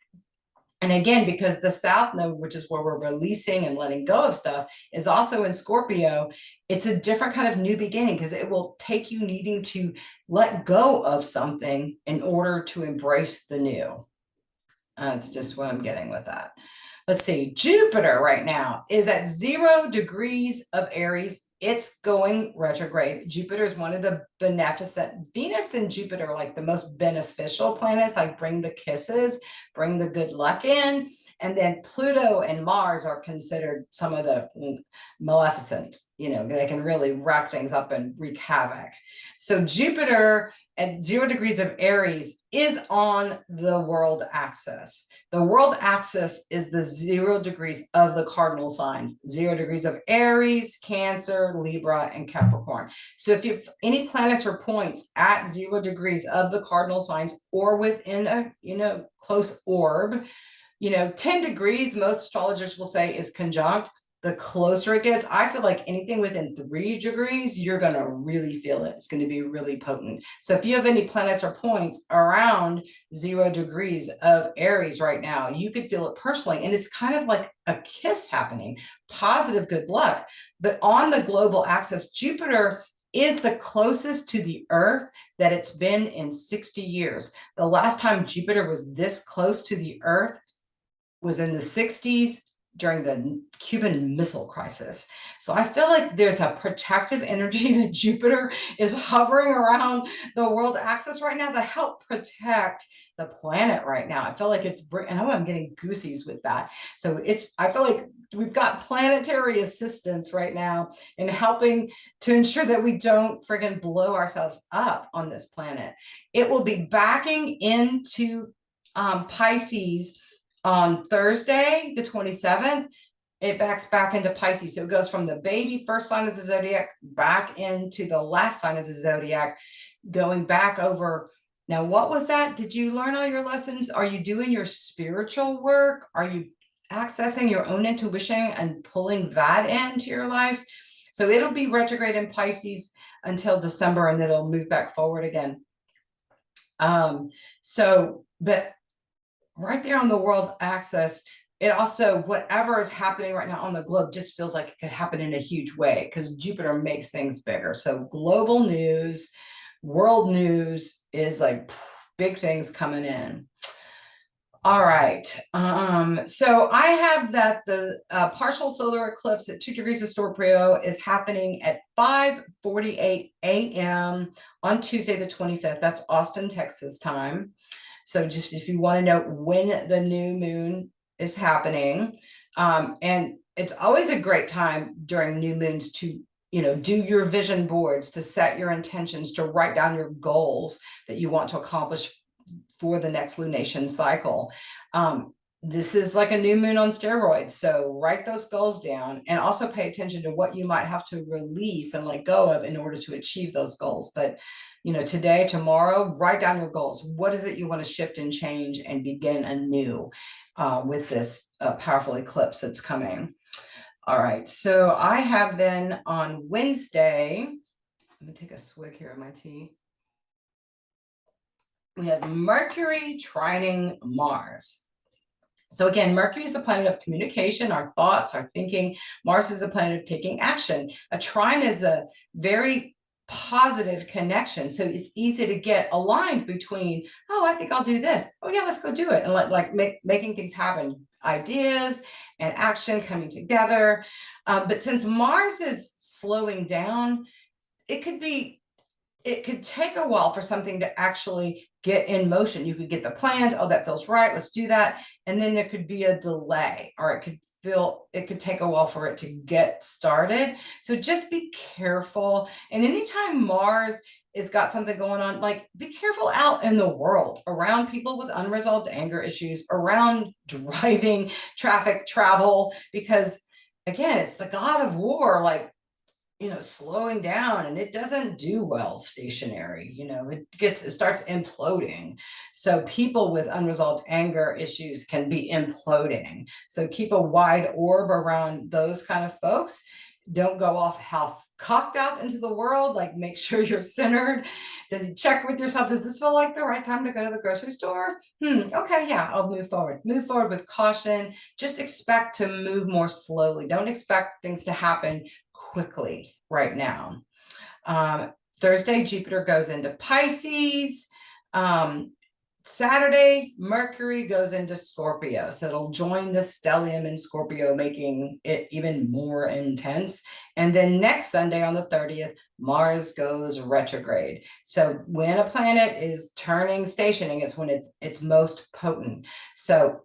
A: And again, because the South Node, which is where we're releasing and letting go of stuff, is also in Scorpio, it's a different kind of new beginning because it will take you needing to let go of something in order to embrace the new. That's just what I'm getting with that. Let's see, Jupiter right now is at 0 degrees of Aries. It's going retrograde. Jupiter is one of the beneficent. Venus and Jupiter are like the most beneficial planets, like bring the kisses, bring the good luck in. And then Pluto and Mars are considered some of the maleficent, they can really wreck things up and wreak havoc. So Jupiter at 0 degrees of Aries is on the world axis. The world axis is the 0 degrees of the cardinal signs, 0 degrees of Aries, Cancer, Libra, and Capricorn. So if you have any planets or points at 0 degrees of the cardinal signs or within a, close orb, 10 degrees, most astrologers will say is conjunct. The closer it gets, I feel like anything within 3 degrees, you're going to really feel it. It's going to be really potent. So if you have any planets or points around 0 degrees of Aries right now, you could feel it personally. And it's kind of like a kiss happening, positive good luck. But on the global axis, Jupiter is the closest to the Earth that it's been in 60 years. The last time Jupiter was this close to the Earth was in the 60s. During the Cuban Missile Crisis. So I feel like there's a protective energy that Jupiter is hovering around the world axis right now to help protect the planet right now. I feel like and I'm getting goosies with that. So I feel like we've got planetary assistance right now in helping to ensure that we don't friggin' blow ourselves up on this planet. It will be backing into Pisces on Thursday, the 27th, it backs back into Pisces. So it goes from the baby first sign of the zodiac back into the last sign of the zodiac, going back over. Now, what was that? Did you learn all your lessons? Are you doing your spiritual work? Are you accessing your own intuition and pulling that into your life. So it'll be retrograde in Pisces until December, and then it'll move back forward again. But right there on the world axis, it also, whatever is happening right now on the globe just feels like it could happen in a huge way because Jupiter makes things bigger. So global news, world news is like big things coming in. All right. So I have that the partial solar eclipse at 2 degrees of Scorpio is happening at 5:48 a.m. on Tuesday, the 25th. That's Austin, Texas time. So just if you want to know when the new moon is happening, and it's always a great time during new moons to, do your vision boards, to set your intentions, to write down your goals that you want to accomplish for the next lunation cycle. This is like a new moon on steroids. So write those goals down and also pay attention to what you might have to release and let go of in order to achieve those goals. But, today, tomorrow, write down your goals. What is it you want to shift and change and begin anew with this powerful eclipse that's coming? All right. So I have then on Wednesday, let me take a swig here of my tea. We have Mercury trining Mars. So again, Mercury is the planet of communication, our thoughts, our thinking. Mars is the planet of taking action. A trine is a very positive connection. So it's easy to get aligned between, oh, I think I'll do this. Oh yeah, let's go do it. And making things happen, ideas and action coming together. But since Mars is slowing down, it could take a while for something to actually get in motion. You could get the plans. Oh, that feels right. Let's do that. And then there could be a delay, or it could take a while for it to get started. So just be careful. And anytime Mars has got something going on, be careful out in the world around people with unresolved anger issues, around driving, traffic, travel, because again, it's the god of war, slowing down, and it doesn't do well stationary. It starts imploding. So people with unresolved anger issues can be imploding. So keep a wide orb around those kind of folks. Don't go off half cocked out into the world. Make sure you're centered. Does you check with yourself? Does this feel like the right time to go to the grocery store? Okay, yeah, I'll move forward. Move forward with caution. Just expect to move more slowly. Don't expect things to happen quickly right now. Thursday, Jupiter goes into Pisces. Saturday, Mercury goes into Scorpio. So it'll join the stellium in Scorpio, making it even more intense. And then next Sunday on the 30th, Mars goes retrograde. So when a planet is turning, stationing, it's when it's most potent. So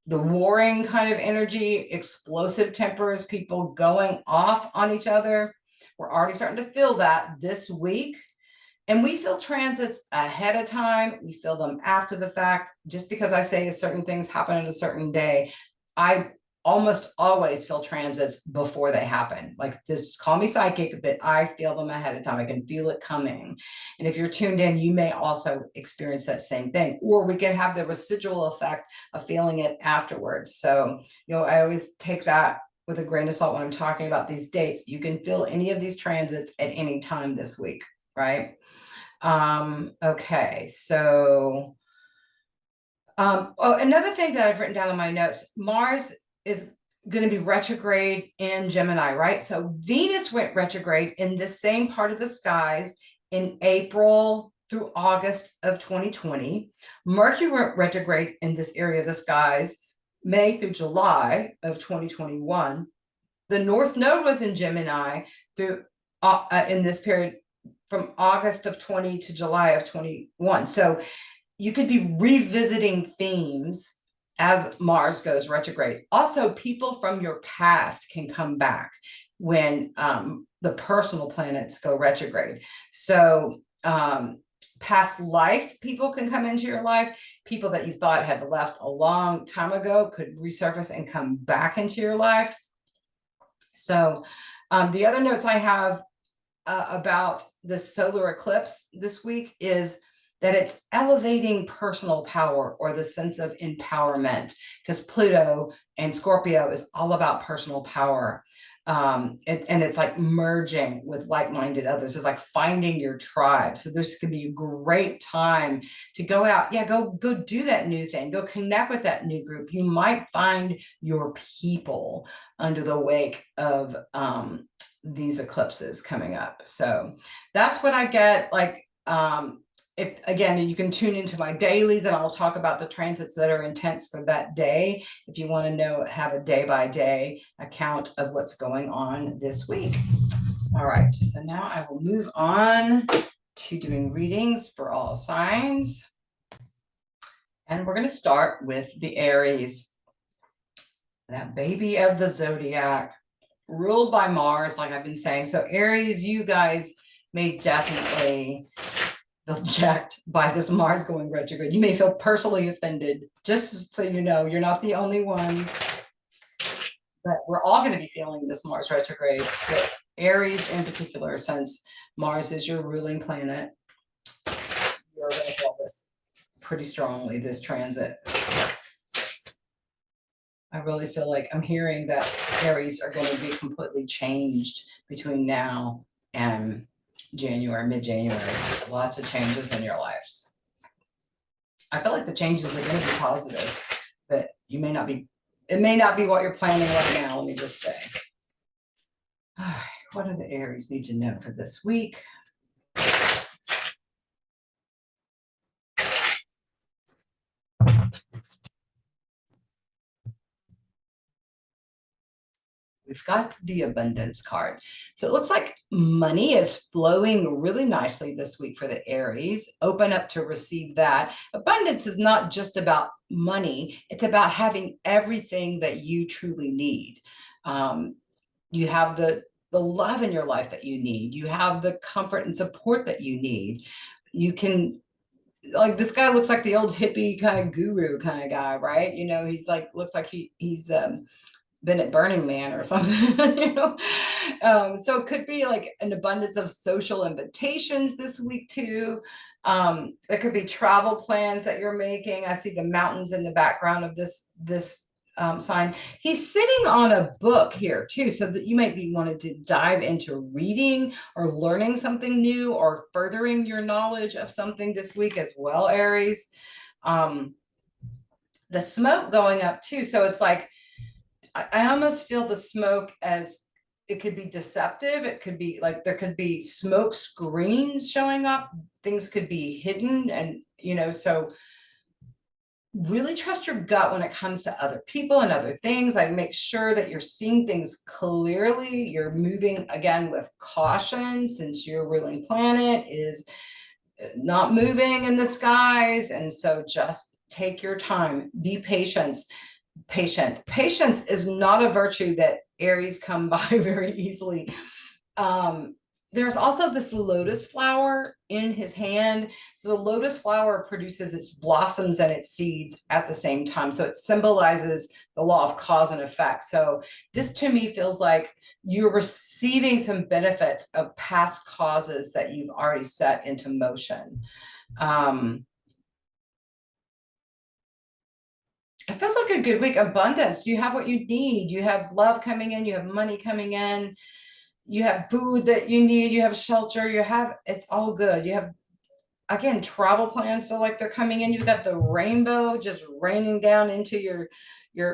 A: the warring kind of energy, explosive tempers, people going off on each other. We're already starting to feel that this week. And we feel transits ahead of time. We feel them after the fact. Just because I say certain things happen at a certain day, I almost always feel transits before they happen. This, call me psychic, but I feel them ahead of time. I can feel it coming. And if you're tuned in, you may also experience that same thing, or we can have the residual effect of feeling it afterwards. So, I always take that with a grain of salt when I'm talking about these dates. You can feel any of these transits at any time this week, right? Okay, so another thing that I've written down in my notes, Mars is going to be retrograde in Gemini, right? So Venus went retrograde in the same part of the skies in April through August of 2020. Mercury went retrograde in this area of the skies May through July of 2021. The North Node was in Gemini through in this period from August of 20 to July of 21. So you could be revisiting themes as Mars goes retrograde. Also, people from your past can come back when the personal planets go retrograde. So past life people can come into your life. People that you thought had left a long time ago could resurface and come back into your life. So the other notes I have about the solar eclipse this week is that it's elevating personal power or the sense of empowerment, because Pluto and Scorpio is all about personal power. And it's like merging with like-minded others. It's like finding your tribe. So this could be a great time to go out. Yeah, go do that new thing. Go connect with that new group. You might find your people under the wake of these eclipses coming up. So that's what I get. Like, if again, you can tune into my dailies and I'll talk about the transits that are intense for that day. If you want to know, have a day by day account of what's going on this week. All right, so now I will move on to doing readings for all signs. And we're going to start with the Aries, that baby of the zodiac, ruled by Mars, like I've been saying. So Aries, you guys may definitely feel jacked by this Mars going retrograde. You may feel personally offended, just so you know, you're not the only ones. But we're all going to be feeling this Mars retrograde, but Aries in particular, since Mars is your ruling planet, you're going to feel this pretty strongly, this transit. I really feel like I'm hearing that Aries are going to be completely changed between now and January, mid-January. Lots of changes in your lives. I feel like the changes are going to be positive, but you may not be, it may not be what you're planning right now. Let me just say. All right, what do the Aries need to know for this week? We've got the abundance card. So it looks like money is flowing really nicely this week for the Aries. Open up to receive that. Abundance is not just about money. It's about having everything that you truly need. You have the love in your life that you need. You have the comfort and support that you need. You can, like, this guy looks like the old hippie kind of guru kind of guy, right? You know, he's like, looks like he's been at Burning Man or something, you know. So it could be like an abundance of social invitations this week too. There could be travel plans that you're making. I see the mountains in the background of this sign. He's sitting on a book here too, so that you might be wanting to dive into reading or learning something new or furthering your knowledge of something this week as well, Aries. The smoke going up too. So it's like, I almost feel the smoke as it could be deceptive. It could be like there could be smoke screens showing up. Things could be hidden, and you know, so really trust your gut when it comes to other people and other things. I make sure that you're seeing things clearly. You're moving again with caution, since your ruling planet is not moving in the skies, and so just take your time. Be patient. Patience is not a virtue that Aries come by very easily. There's also this lotus flower in his hand. So the lotus flower produces its blossoms and its seeds at the same time. So it symbolizes the law of cause and effect. So this to me feels like you're receiving some benefits of past causes that you've already set into motion. It feels like a good week. Abundance. You have what you need. You have love coming in. You have money coming in. You have food that you need. You have shelter. You have, it's all good. You have, again, travel plans feel like they're coming in. You've got the rainbow just raining down into your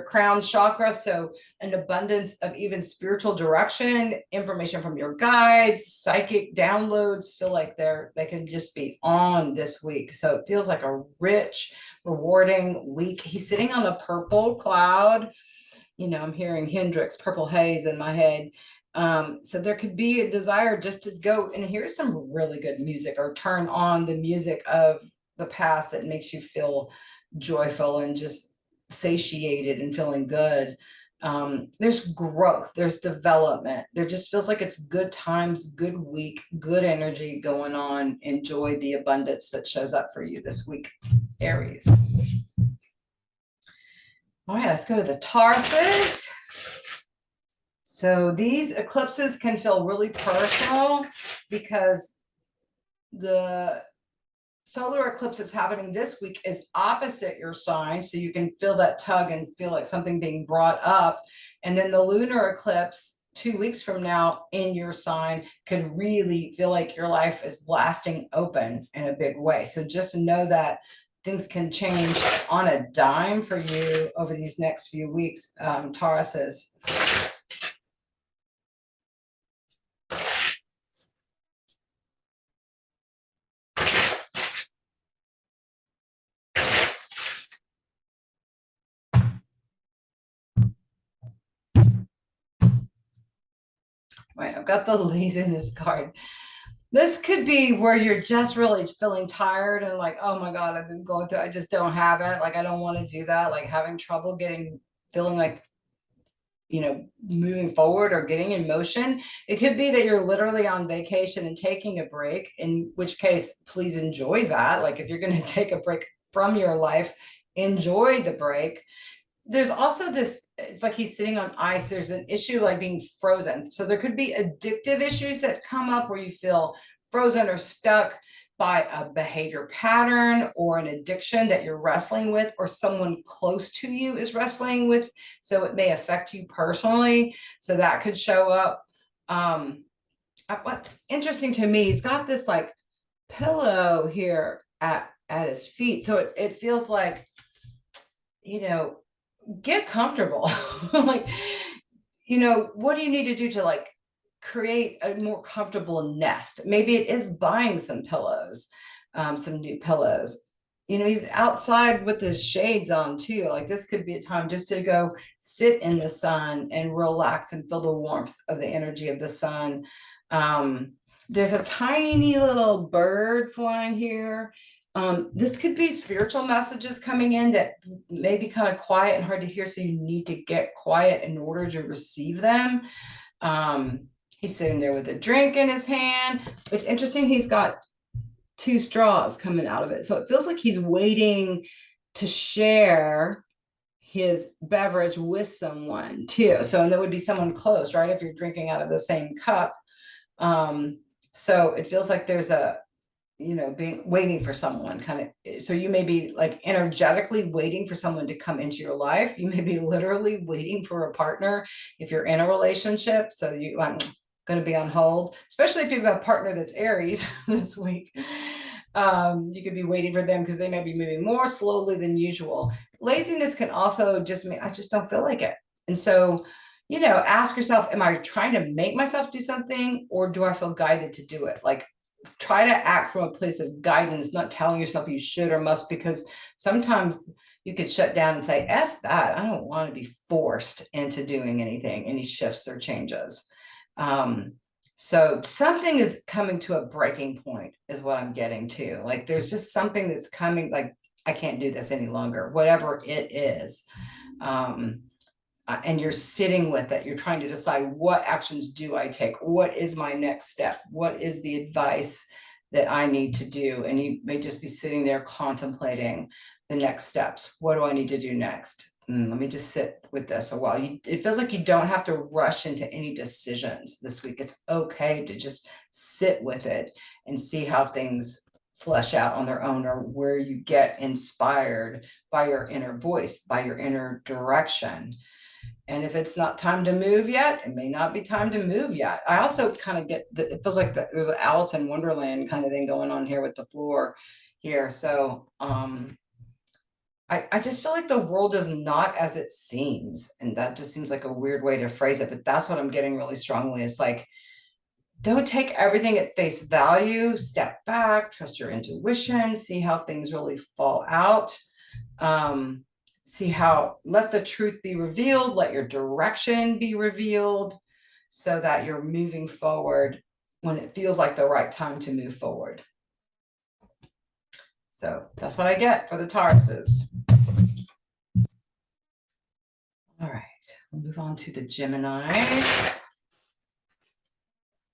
A: crown chakra. So an abundance of even spiritual direction, information from your guides, psychic downloads feel like they can just be on this week. So it feels like a rich, rewarding week. He's sitting on a purple cloud. You know, I'm hearing Hendrix, Purple Haze in my head. So there could be a desire just to go and hear some really good music, or turn on the music of the past that makes you feel joyful and just satiated and feeling good. There's growth, there's development. There just feels like it's good times, good week, good energy going on. Enjoy the abundance that shows up for you this week, Aries. All right, let's go to the Tauruses. So these eclipses can feel really personal because the solar eclipse that's happening this week is opposite your sign. So you can feel that tug and feel like something being brought up. And then the lunar eclipse 2 weeks from now in your sign could really feel like your life is blasting open in a big way. So just know that things can change on a dime for you over these next few weeks, Tauruses. Right, I've got the laziness card. This could be where you're just really feeling tired and like, oh my God, I've been going through, I just don't have it. Like, I don't want to do that. Like having trouble feeling like, moving forward or getting in motion. It could be that you're literally on vacation and taking a break, in which case, please enjoy that. Like if you're going to take a break from your life, enjoy the break. There's also this, it's like he's sitting on ice. There's an issue like being frozen. So there could be addictive issues that come up where you feel frozen or stuck by a behavior pattern or an addiction that you're wrestling with, or someone close to you is wrestling with. So it may affect you personally. So that could show up. What's interesting to me, he's got this like pillow here at his feet. So it feels like, get comfortable. Like, what do you need to do to like create a more comfortable nest? Maybe it is buying some pillows, some new pillows. He's outside with his shades on too. Like this could be a time just to go sit in the sun and relax and feel the warmth of the energy of the sun. There's a tiny little bird flying here. This could be spiritual messages coming in that may be kind of quiet and hard to hear, so you need to get quiet in order to receive them. He's sitting there with a drink in his hand. It's interesting, he's got 2 straws coming out of it. So it feels like he's waiting to share his beverage with someone too. So, and there would be someone close, right? If you're drinking out of the same cup. So it feels like there's a, being waiting for someone kind of, so you may be like energetically waiting for someone to come into your life. You may be literally waiting for a partner if you're in a relationship. So I'm going to be on hold, especially if you have a partner that's Aries this week. You could be waiting for them because they may be moving more slowly than usual. Laziness can also just mean I just don't feel like it. And so, ask yourself, am I trying to make myself do something, or do I feel guided to do it? Like, try to act from a place of guidance, not telling yourself you should or must, because sometimes you could shut down and say, F that, I don't want to be forced into doing anything, any shifts or changes. So something is coming to a breaking point is what I'm getting to. Like there's just something that's coming, like I can't do this any longer, whatever it is. And you're sitting with it. You're trying to decide, what actions do I take? What is my next step? What is the advice that I need to do? And you may just be sitting there contemplating the next steps. What do I need to do next? Let me just sit with this a while. It feels like you don't have to rush into any decisions this week. It's okay to just sit with it and see how things flesh out on their own, or where you get inspired by your inner voice, by your inner direction. And if it's not time to move yet, it may not be time to move yet. I also kind of get that it feels like there's an Alice in Wonderland kind of thing going on here with the floor here. So I just feel like the world is not as it seems. And that just seems like a weird way to phrase it, but that's what I'm getting really strongly. It's like, don't take everything at face value, step back, trust your intuition, see how things really fall out. Let the truth be revealed, let your direction be revealed, so that you're moving forward when it feels like the right time to move forward. So that's what I get for the Tauruses. All right, we'll move on to the Geminis.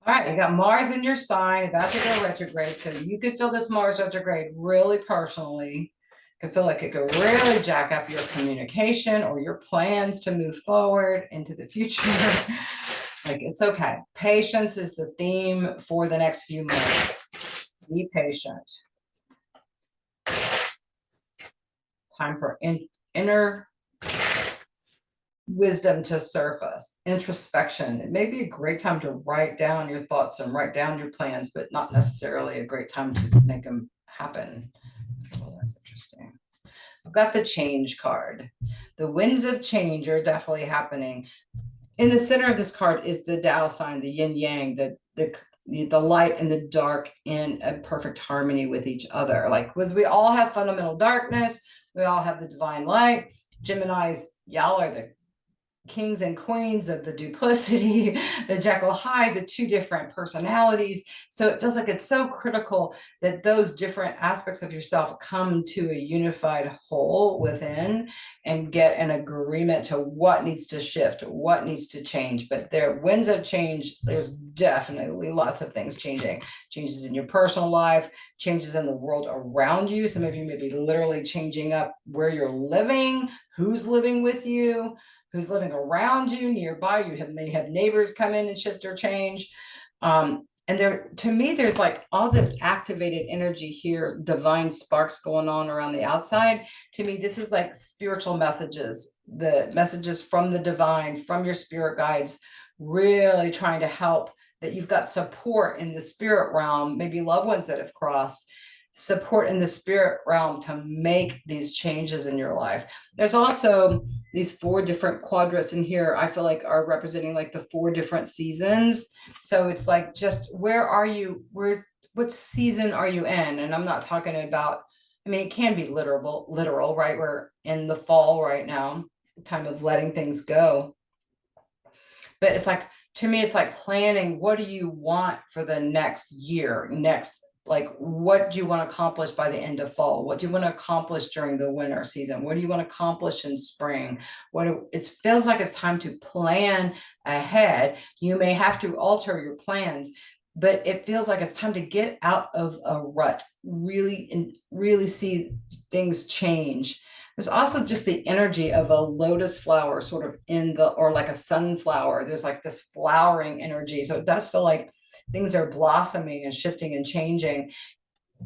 A: All right, you got Mars in your sign, about to go retrograde. So you could feel this Mars retrograde really personally. Could feel like it could really jack up your communication or your plans to move forward into the future. Like, it's okay. Patience is the theme for the next few months. Be patient. Time for inner wisdom to surface, introspection. It may be a great time to write down your thoughts and write down your plans, but not necessarily a great time to make them happen. Well, that's interesting. I've got the change card. The winds of change are definitely happening. In the center of this card is the Tao sign, the yin yang, the light and the dark in a perfect harmony with each other. Like, because we all have fundamental darkness, we all have the divine light. Geminis, y'all are the kings and queens of the duplicity, the Jekyll Hyde, the two different personalities. So it feels like it's so critical that those different aspects of yourself come to a unified whole within and get an agreement to what needs to shift, what needs to change. But there winds of change, there's definitely lots of things changing. Changes in your personal life, changes in the world around you. Some of you may be literally changing up where you're living, who's living with you, who's living around you, nearby. You may have neighbors come in and shift or change. And there, to me, there's like all this activated energy here, divine sparks going on around the outside. To me, this is like spiritual messages, the messages from the divine, from your spirit guides, really trying to help, that you've got support in the spirit realm, maybe loved ones that have crossed, support in the spirit realm to make these changes in your life. There's also these 4 different quadrants in here, I feel like are representing like the 4 different seasons. So it's like, just where are you, what season are you in? And I'm not talking about, I mean, it can be literal, right? We're in the fall right now, time of letting things go. But it's like, to me, it's like planning, what do you want for the next year, like, what do you want to accomplish by the end of fall? What do you want to accomplish during the winter season? What do you want to accomplish in spring? It feels like it's time to plan ahead. You may have to alter your plans, but it feels like it's time to get out of a rut, really see things change. There's also just the energy of a lotus flower sort of or like a sunflower. There's like this flowering energy. So it does feel like things are blossoming and shifting and changing.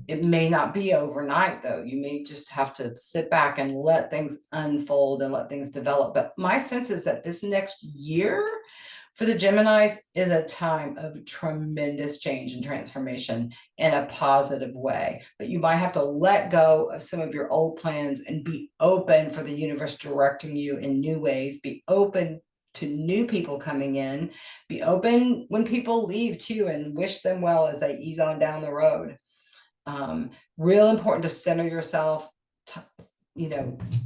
A: It may not be overnight, though. You may just have to sit back and let things unfold and let things develop. But my sense is that this next year for the Geminis is a time of tremendous change and transformation in a positive way. But you might have to let go of some of your old plans and be open for the universe directing you in new ways. Be open to new people coming in. Be open when people leave too, and wish them well as they ease on down the road. Real important to center yourself,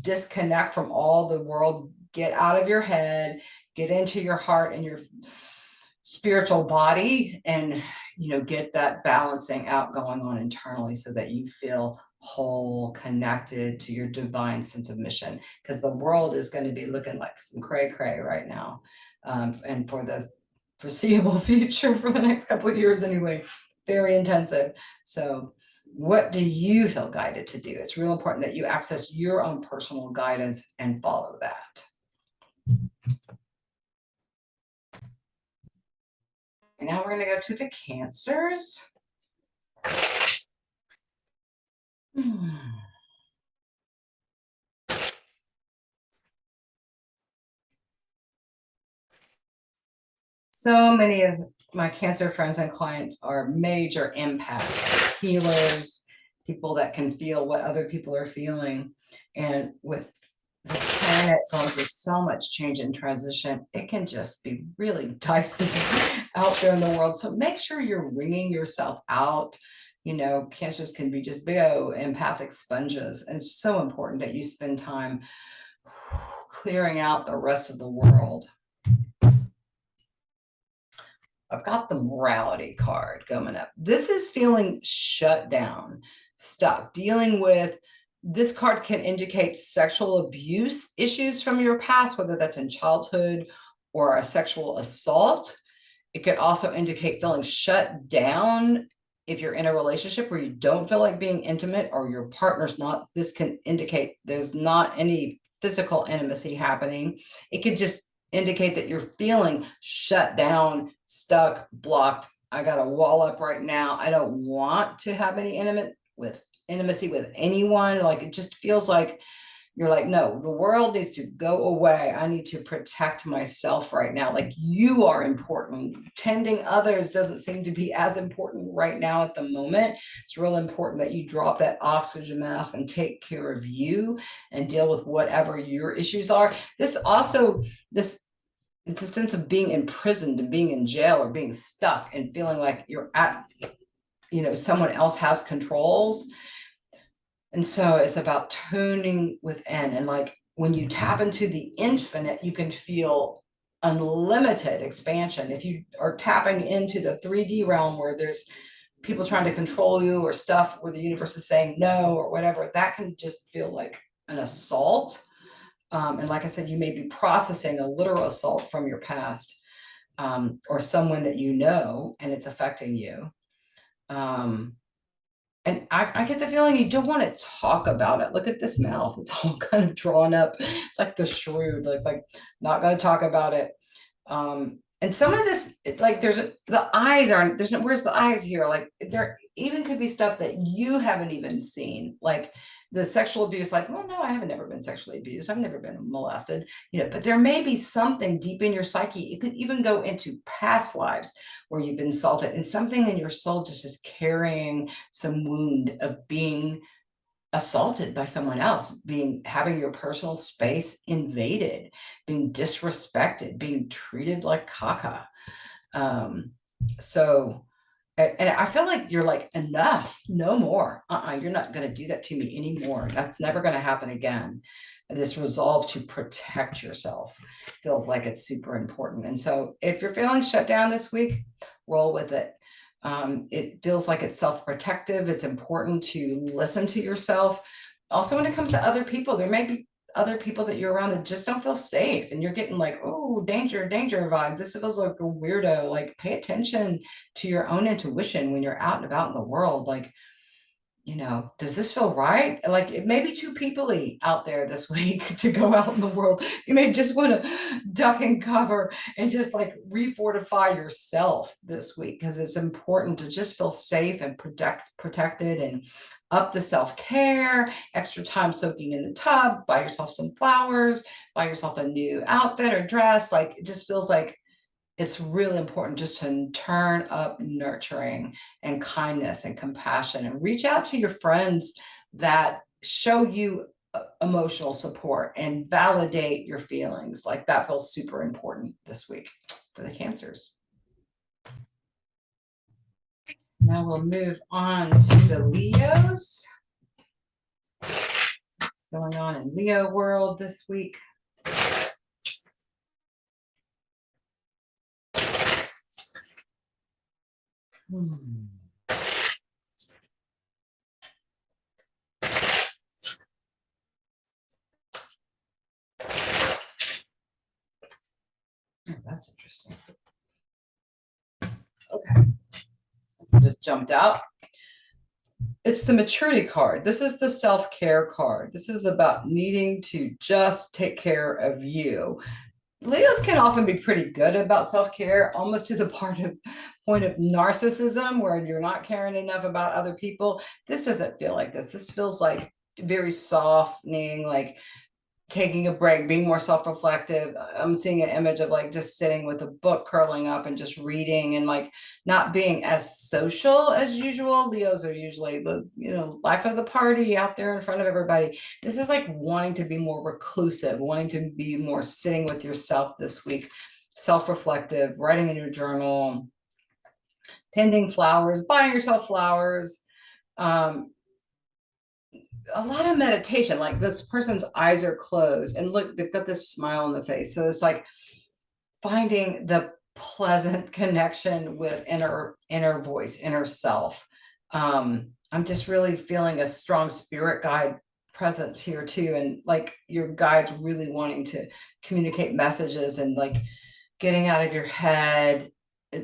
A: disconnect from all the world, get out of your head, get into your heart and your spiritual body, and get that balancing out going on internally so that you feel whole, connected to your divine sense of mission, because the world is going to be looking like some cray right now, and for the foreseeable future, for the next couple of years anyway, very intensive. So what do you feel guided to do? It's real important that you access your own personal guidance and follow that. And now we're going to go to the Cancers. So many of my Cancer friends and clients are major empaths, healers, people that can feel what other people are feeling. And with the planet going through so much change and transition, it can just be really dicey out there in the world. So make sure you're wringing yourself out. Cancers can be just big empathic sponges. And it's so important that you spend time clearing out the rest of the world. I've got the morality card coming up. This is feeling shut down, stuck, dealing with. This card can indicate sexual abuse issues from your past, whether that's in childhood or a sexual assault. It could also indicate feeling shut down if you're in a relationship where you don't feel like being intimate or your partner's not. This can indicate there's not any physical intimacy happening. It could just indicate that you're feeling shut down, stuck, blocked. I got a wall up right now. I don't want to have any intimacy with anyone. Like, it just feels like you're like, no, the world needs to go away. I need to protect myself right now. Like, you are important. Tending others doesn't seem to be as important right now at the moment. It's real important that you drop that oxygen mask and take care of you and deal with whatever your issues are. This also, it's a sense of being imprisoned and being in jail or being stuck and feeling like you're at, someone else has controls. And so it's about tuning within. And like, when you tap into the infinite, you can feel unlimited expansion. If you are tapping into the 3D realm where there's people trying to control you or stuff where the universe is saying no or whatever, that can just feel like an assault. And like I said, you may be processing a literal assault from your past, or someone that you know, and it's affecting you. And I get the feeling you don't want to talk about it. Look at this mouth. It's all kind of drawn up. It's like the shrew. It's like, not going to talk about it. And some of this, like the eyes aren't, where's the eyes here? Like, there even could be stuff that you haven't even seen. Like the sexual abuse, like, well, no, I haven't never been sexually abused. I've never been molested, but there may be something deep in your psyche. It could even go into past lives where you've been assaulted, and something in your soul just is carrying some wound of being assaulted by someone else, having your personal space invaded, being disrespected, being treated like caca. And I feel like you're like, enough, no more. You're not going to do that to me anymore. That's never going to happen again. This resolve to protect yourself feels like it's super important. And so if you're feeling shut down this week, roll with it. It feels like it's self-protective. It's important to listen to yourself. Also, when it comes to other people, there may be other people that you're around that just don't feel safe, and you're getting like, oh, danger vibe. This feels like a weirdo. Like, pay attention to your own intuition when you're out and about in the world. Like, does this feel right? Like, it may be too people-y out there this week to go out in the world. You may just want to duck and cover and just like refortify yourself this week, because it's important to just feel safe and protected, and up the self-care, extra time soaking in the tub, buy yourself some flowers, buy yourself a new outfit or dress. Like, it just feels like it's really important just to turn up nurturing and kindness and compassion, and reach out to your friends that show you emotional support and validate your feelings. Like, that feels super important this week for the Cancers. Now we'll move on to the Leos. What's going on in Leo world this week? Oh, that's interesting. Okay. Just jumped out. It's the maturity card. This is the self-care card. This is about needing to just take care of you. Leos can often be pretty good about self-care, almost to the point of narcissism, where you're not caring enough about other people. This doesn't feel like this. This feels like very softening, like taking a break, being more self-reflective. I'm seeing an image of like just sitting with a book, curling up and just reading, and like not being as social as usual. Leos are usually the life of the party, out there in front of everybody. This is like wanting to be more reclusive, wanting to be more sitting with yourself this week, self-reflective, writing in your journal, tending flowers, buying yourself flowers. A lot of meditation. Like, this person's eyes are closed and look, they've got this smile on the face. So it's like finding the pleasant connection with inner voice, inner self. I'm just really feeling a strong spirit guide presence here too, and like your guides really wanting to communicate messages, and like getting out of your head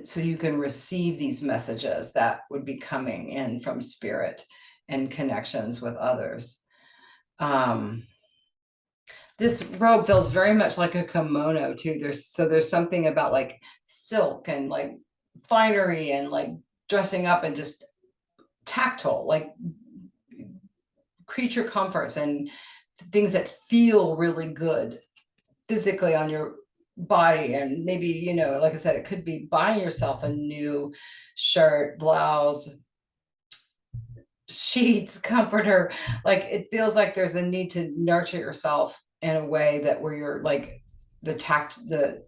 A: so you can receive these messages that would be coming in from spirit and connections with others. This robe feels very much like a kimono too. There's something about like silk and like finery and like dressing up and just tactile, like creature comforts and things that feel really good physically on your body. And maybe, you know, like I said, it could be buying yourself a new shirt, blouse, sheets, comforter. Like it feels like there's a need to nurture yourself in a way that where you're like the tact, the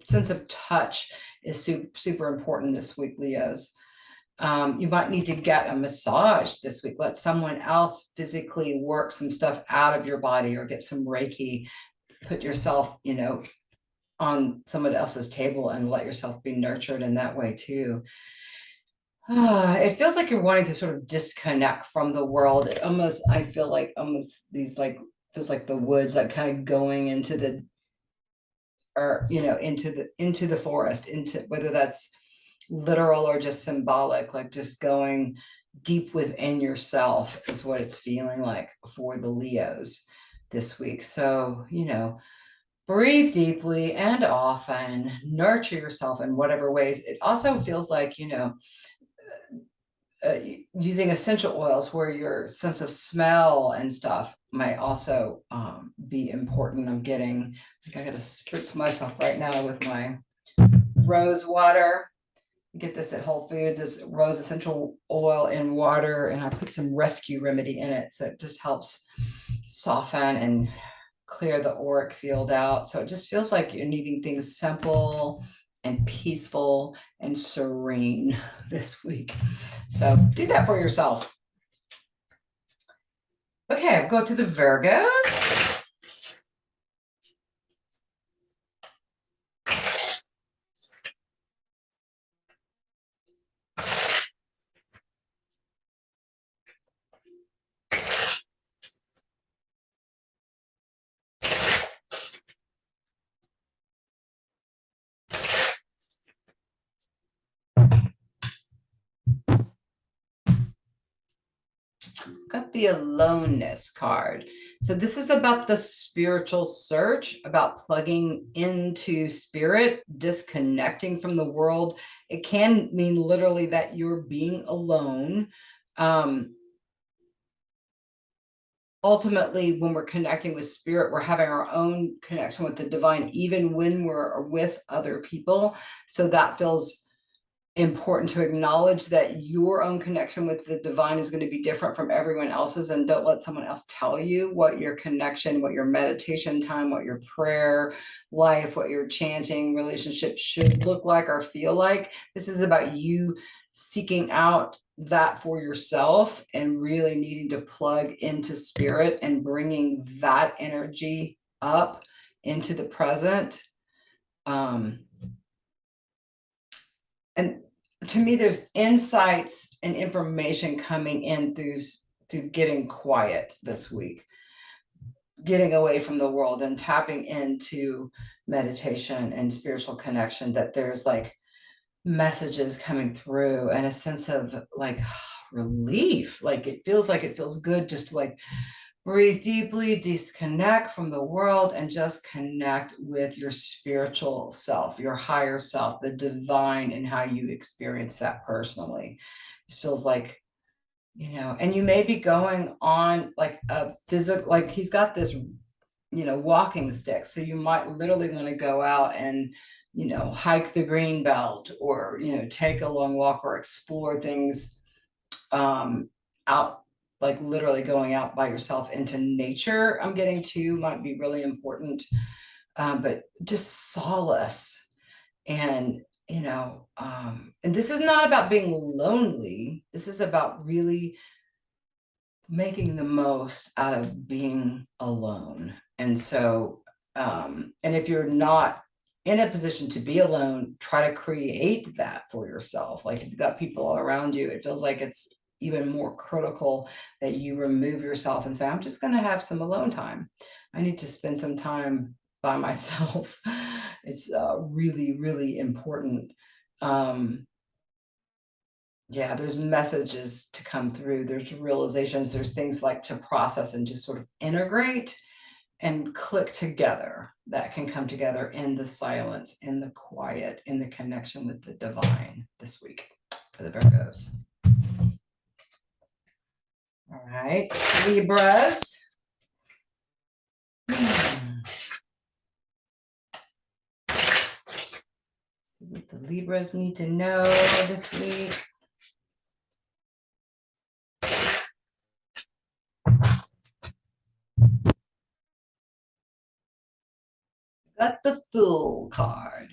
A: sense of touch is super important this week, Leos. You might need to get a massage this week. Let someone else physically work some stuff out of your body, or get some Reiki. Put yourself, you know, on someone else's table and let yourself be nurtured in that way too. It feels like you're wanting to sort of disconnect from the world. It almost, I feel like almost these like, feels like the woods, like kind of going into the, or, you know, into the forest, into whether that's literal or just symbolic, like just going deep within yourself is what it's feeling like for the Leos this week. So, you know, breathe deeply and often, nurture yourself in whatever ways. It also feels like, you know, using essential oils where your sense of smell and stuff might also be important. I'm getting, I think I gotta spritz myself right now with my rose water. Get this at Whole Foods. It's rose essential oil in water, and I put some rescue remedy in it, so it just helps soften and clear the auric field out. So it just feels like you're needing things simple and peaceful and serene this week. So do that for yourself. Okay, I'll go to the Virgos. Got the aloneness card. So this is about the spiritual search, about plugging into spirit, disconnecting from the world. It can mean literally that you're being alone. Ultimately, when we're connecting with spirit, we're having our own connection with the divine, even when we're with other people. So that feels important to acknowledge that your own connection with the divine is going to be different from everyone else's, and don't let someone else tell you what your connection, what your meditation time, what your prayer life, what your chanting relationship should look like or feel like. This is about you seeking out that for yourself and really needing to plug into spirit and bringing that energy up into the present. And to me, there's insights and information coming in through getting quiet this week, getting away from the world and tapping into meditation and spiritual connection, that there's like messages coming through and a sense of like relief. Like it feels good just to like breathe deeply, disconnect from the world, and just connect with your spiritual self, your higher self, the divine, and how you experience that personally. It just feels like, you know, and you may be going on like a physical, like he's got this, you know, walking stick. So you might literally want to go out and, you know, hike the green belt, or, you know, take a long walk or explore things out, like literally going out by yourself into nature. I'm getting to might be really important, but just solace. And, you know, and this is not about being lonely. This is about really making the most out of being alone. And so, and if you're not in a position to be alone, try to create that for yourself. Like if you've got people all around you, it feels like it's even more critical that you remove yourself and say, I'm just going to have some alone time. I need to spend some time by myself. It's really, really important. Yeah, there's messages to come through. There's realizations, there's things like to process and just sort of integrate and click together that can come together in the silence, in the quiet, in the connection with the divine this week for the Virgos. All right, Libras. See what the Libras need to know this week. Got the Fool card.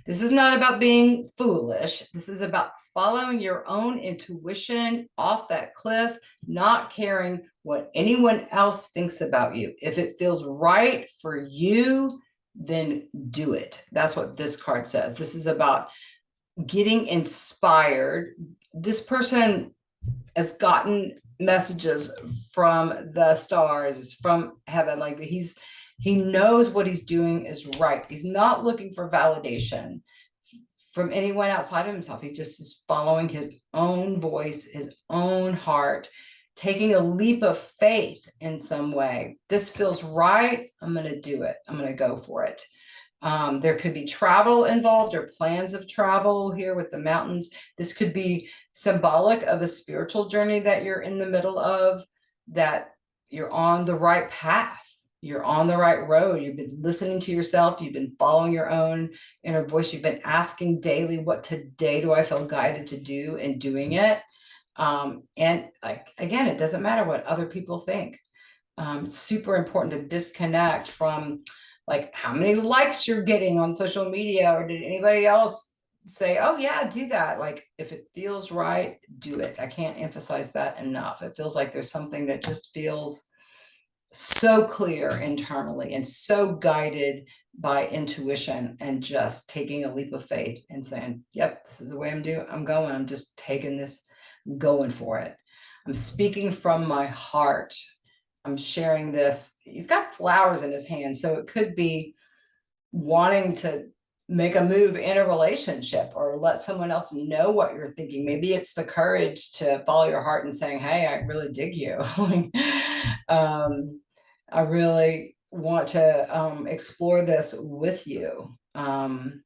A: This is not about being foolish. This is about following your own intuition off that cliff, not caring what anyone else thinks about you. If it feels right for you, then do it. That's what this card says. This is about getting inspired. This person has gotten messages from the stars, from heaven, like he knows what he's doing is right. He's not looking for validation from anyone outside of himself. He just is following his own voice, his own heart, taking a leap of faith in some way. This feels right. I'm going to do it. I'm going to go for it. There could be travel involved or plans of travel here with the mountains. This could be symbolic of a spiritual journey that you're in the middle of, that you're on the right path. You're on the right road. You've been listening to yourself. You've been following your own inner voice. You've been asking daily, what today do I feel guided to do, and doing it. And like, again, it doesn't matter what other people think. It's super important to disconnect from like how many likes you're getting on social media, or did anybody else say, oh yeah, do that. Like if it feels right, do it. I can't emphasize that enough. It feels like there's something that just feels so clear internally and so guided by intuition, and just taking a leap of faith and saying, yep, this is the way I'm going. I'm just taking this, going for it. I'm speaking from my heart. I'm sharing this. He's got flowers in his hand, so it could be wanting to make a move in a relationship or let someone else know what you're thinking. Maybe it's the courage to follow your heart and saying, hey, I really dig you. I really want to explore this with you. And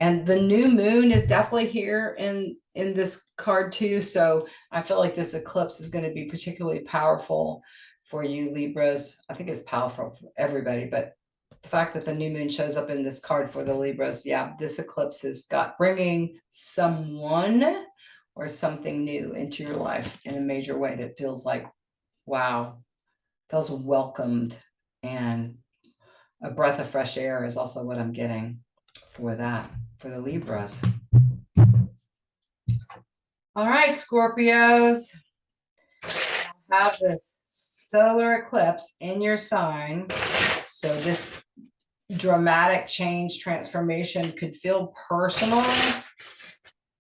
A: the new moon is definitely here in this card too. So I feel like this eclipse is going to be particularly powerful for you Libras. I think it's powerful for everybody, but the fact that the new moon shows up in this card for the Libras, yeah, this eclipse has got bringing someone or something new into your life in a major way that feels like, wow, feels welcomed, and a breath of fresh air is also what I'm getting for that, for the Libras. All right, Scorpios, have this solar eclipse in your sign. So this dramatic change, transformation could feel personal.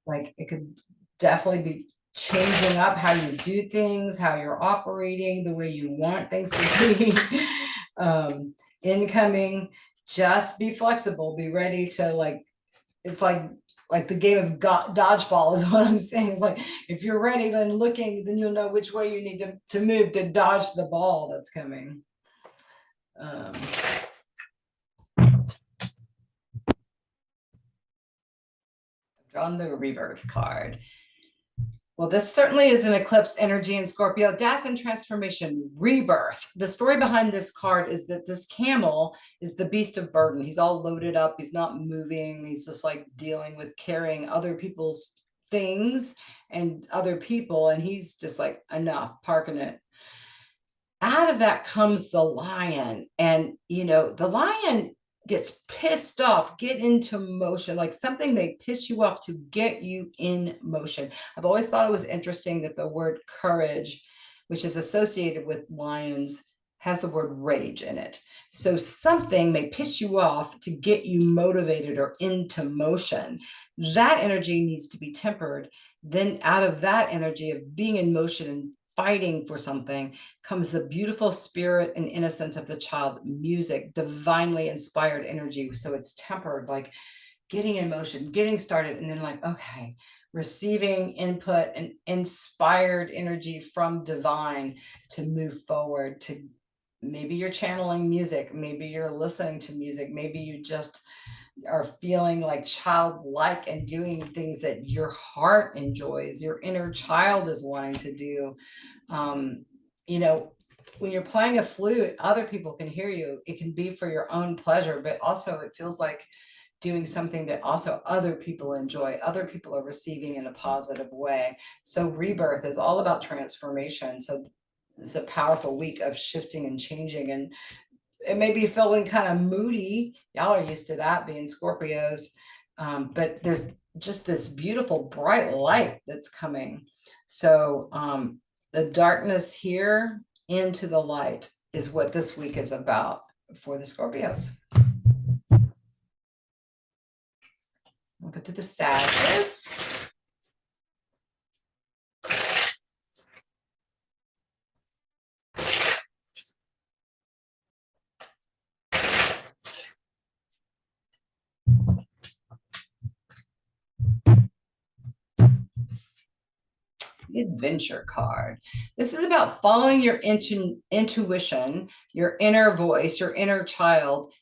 A: Like it could definitely be changing up how you do things, how you're operating, the way you want things to be. Incoming, just be flexible, be ready to like, it's like the game of dodgeball is what I'm saying. It's like, if you're ready, then you'll know which way you need to move to dodge the ball that's coming. Drawn the Rebirth card. Well, this certainly is an eclipse energy in Scorpio. Death and transformation, rebirth. The story behind this card is that this camel is the beast of burden. He's all loaded up. He's not moving. He's just like dealing with carrying other people's things and other people. And he's just like, enough, parking it. Out of that comes the lion. And, the lion gets pissed off, get into motion, like something may piss you off to get you in motion. I've always thought it was interesting that the word courage, which is associated with lions, has the word rage in it. So something may piss you off to get you motivated or into motion. That energy needs to be tempered. Then out of that energy of being in motion and fighting for something comes the beautiful spirit and innocence of the child, music, divinely inspired energy. So it's tempered, like getting in motion, getting started, and then like, okay, receiving input and inspired energy from divine to move forward. To maybe you're channeling music, maybe you're listening to music, maybe you just are feeling like childlike and doing things that your heart enjoys, your inner child is wanting to do. when you're playing a flute, other people can hear you. It can be for your own pleasure, but also it feels like doing something that also other people enjoy, other people are receiving in a positive way. So rebirth is all about transformation. So it's a powerful week of shifting and changing, and it may be feeling kind of moody. Y'all are used to that being Scorpios. But there's just this beautiful bright light that's coming. So the darkness here into the light is what this week is about for the Scorpios. We'll go to the Sagittarius. The Adventure card. This is about following your intuition, your inner voice, your inner child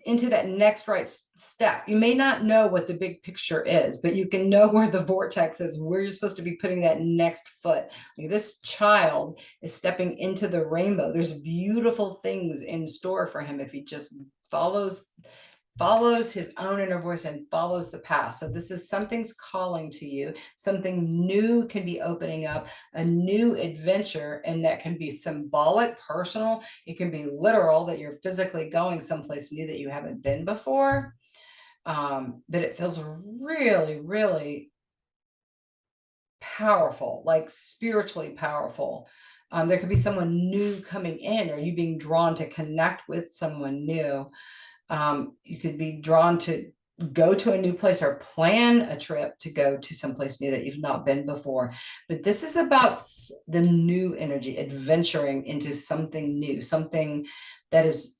A: into that next right step. You may not know what the big picture is, but you can know where the vortex is, where you're supposed to be putting that next foot. Like this child is stepping into the rainbow. There's beautiful things in store for him if he just follows his own inner voice and follows the path. So this is something's calling to you. Something new can be opening up, a new adventure, and that can be symbolic, personal. It can be literal, that you're physically going someplace new that you haven't been before. But it feels really, really powerful, like spiritually powerful. There could be someone new coming in, or you being drawn to connect with someone new. You could be drawn to go to a new place or plan a trip to go to someplace new that you've not been before. But this is about the new energy, adventuring into something new, something that is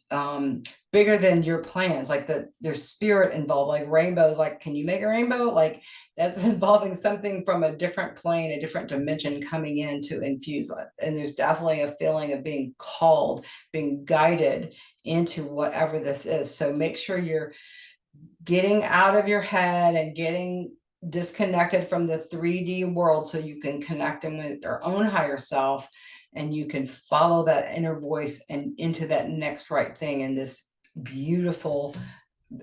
A: bigger than your plans. Like there's spirit involved, like rainbows. Like, can you make a rainbow? Like that's involving something from a different plane, a different dimension coming in to infuse it. And there's definitely a feeling of being called, being guided into whatever this is. So make sure you're getting out of your head and getting disconnected from the 3D world so you can connect in with your own higher self, and you can follow that inner voice and into that next right thing in this beautiful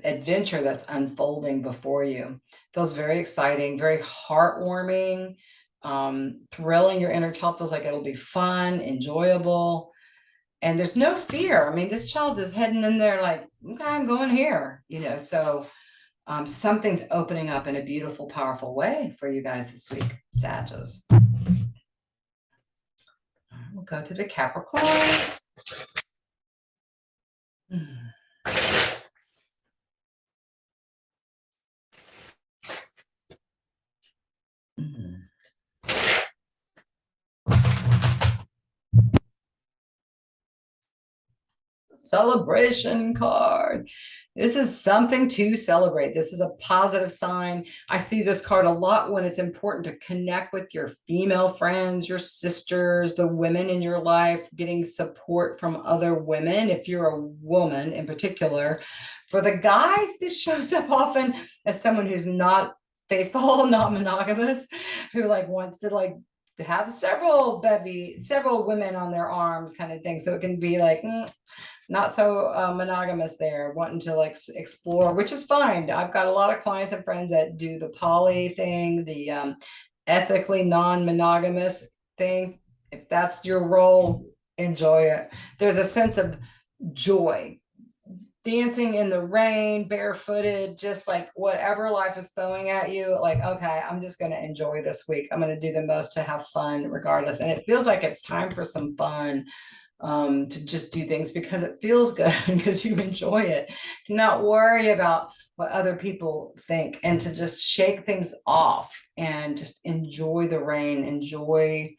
A: adventure that's unfolding before you. Feels very exciting, very heartwarming, thrilling. Your inner child feels like it'll be fun, enjoyable. And there's no fear. I mean, this child is heading in there like, okay, I'm going here, so something's opening up in a beautiful, powerful way for you guys this week, Sagittarius. We'll go to the Capricorns. Celebration card. This is something to celebrate. This is a positive sign. I see this card a lot when it's important to connect with your female friends, your sisters, the women in your life, getting support from other women, if you're a woman in particular. For the guys, this shows up often as someone who's not faithful, not monogamous, who wants to have several women on their arms kind of thing. So it can be not so monogamous there, wanting to explore, which is fine. I've got a lot of clients and friends that do the poly thing, the ethically non-monogamous thing. If that's your role, enjoy it. There's a sense of joy, dancing in the rain, barefooted, just whatever life is throwing at you, okay, I'm just going to enjoy this week. I'm going to do the most to have fun regardless. And it feels like it's time for some fun, to just do things because it feels good, because you enjoy it, to not worry about what other people think, and to just shake things off and just enjoy the rain, enjoy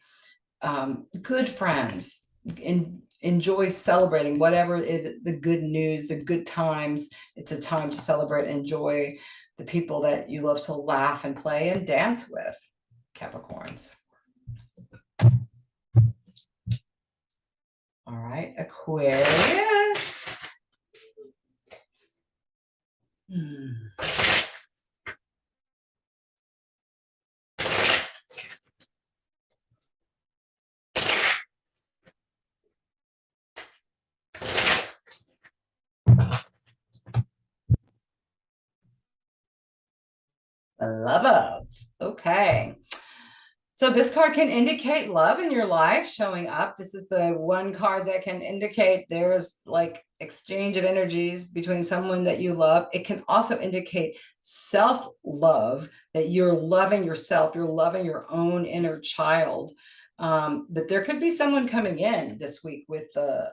A: good friends, and enjoy celebrating whatever the good news, the good times. It's a time to celebrate, enjoy the people that you love to laugh and play and dance with, Capricorns. All right, Aquarius. Lovers. Okay. So this card can indicate love in your life showing up. This is the one card that can indicate there's like exchange of energies between someone that you love. It can also indicate self-love, that you're loving yourself, you're loving your own inner child. But there could be someone coming in this week with the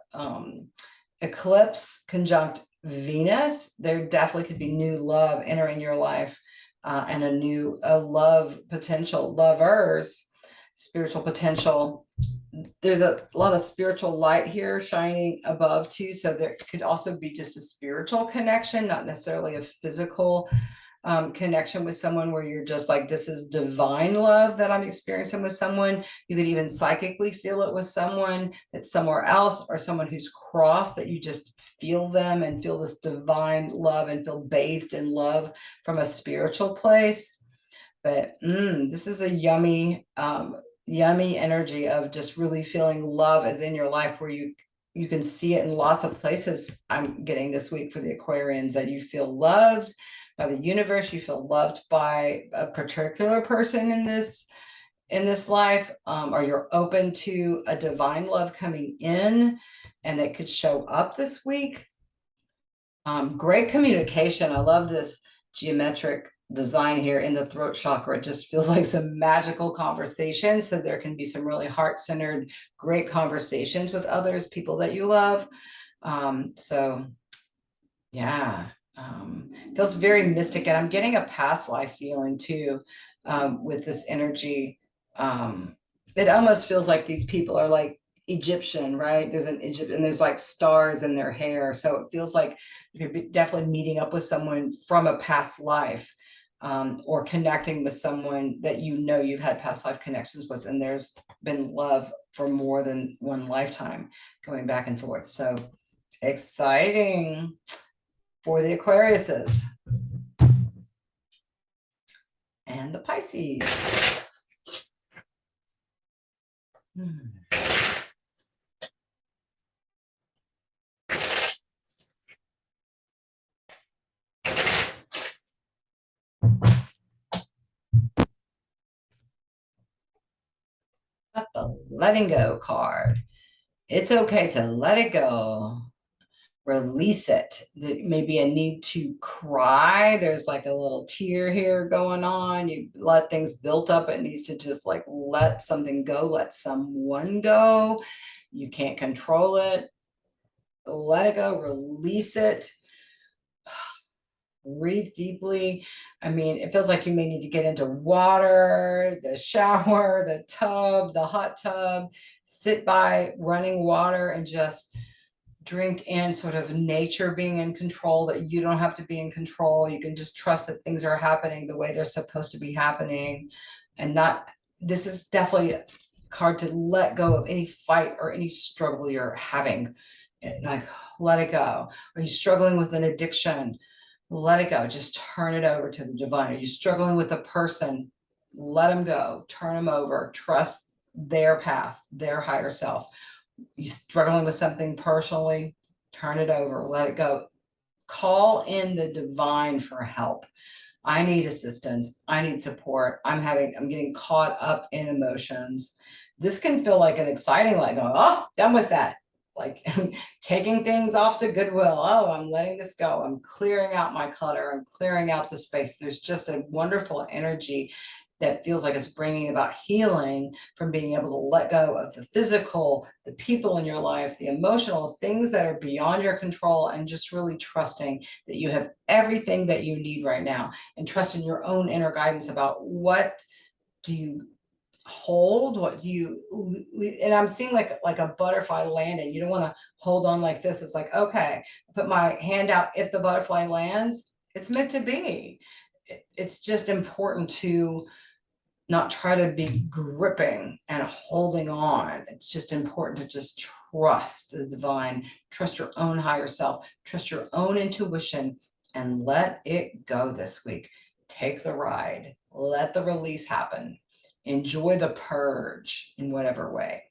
A: eclipse conjunct Venus. There definitely could be new love entering your life. And a love potential, lovers, spiritual potential. There's a lot of spiritual light here shining above too. So there could also be just a spiritual connection, not necessarily a physical connection with someone where you're just like, this is divine love that I'm experiencing with someone. You could even psychically feel it with someone that's somewhere else, or someone who's crossed, that you just feel them and feel this divine love and feel bathed in love from a spiritual place. But this is a yummy, yummy energy of just really feeling love is in your life, where you can see it in lots of places. I'm getting this week for the Aquarians, that you feel loved by the universe, you feel loved by a particular person in this life, or you're open to a divine love coming in, and that could show up this week. Great communication. I love this geometric design here in the throat chakra. It just feels like some magical conversation. So there can be some really heart-centered, great conversations with others, people that you love. So yeah, feels very mystic, and I'm getting a past life feeling too, with this energy. It almost feels like these people are like Egyptian, right? There's an Egypt, and there's like stars in their hair. So it feels like you're definitely meeting up with someone from a past life, or connecting with someone that you know you've had past life connections with, and there's been love for more than one lifetime going back and forth. So exciting for the Aquariuses and the Pisces. Got the letting go card. It's okay to let it go. Release it. There may be a need to cry. There's like a little tear here going on. You let things built up. It needs to just like let something go, let someone go. You can't control it. Let it go, release it. Breathe deeply. I mean, it feels like you may need to get into water, the shower, the tub, the hot tub, sit by running water and just drink in sort of nature being in control, that you don't have to be in control. You can just trust that things are happening the way they're supposed to be happening, and not, this is definitely a card to let go of any fight or any struggle you're having. Like, let it go. Are you struggling with an addiction? Let it go. Just turn it over to the divine. Are you struggling with a person? Let them go. Turn them over. Trust their path, their higher self. You struggling with something personally? Turn it over. Let it go. Call in the divine for help. I need assistance. I need support. I'm getting caught up in emotions. This can feel like an exciting, like, oh, done with that. Like taking things off to Goodwill. Oh, I'm letting this go. I'm clearing out my clutter. I'm clearing out the space. There's just a wonderful energy that feels like it's bringing about healing from being able to let go of the physical, the people in your life, the emotional things that are beyond your control, and just really trusting that you have everything that you need right now, and trusting your own inner guidance about what do you hold, what do you, and I'm seeing like a butterfly landing. You don't want to hold on like this. It's like, okay, put my hand out. If the butterfly lands, it's meant to be. It's just important to not try to be gripping and holding on. It's just important to just trust the divine, trust your own higher self, trust your own intuition, and let it go this week. Take the ride, let the release happen. Enjoy the purge in whatever way.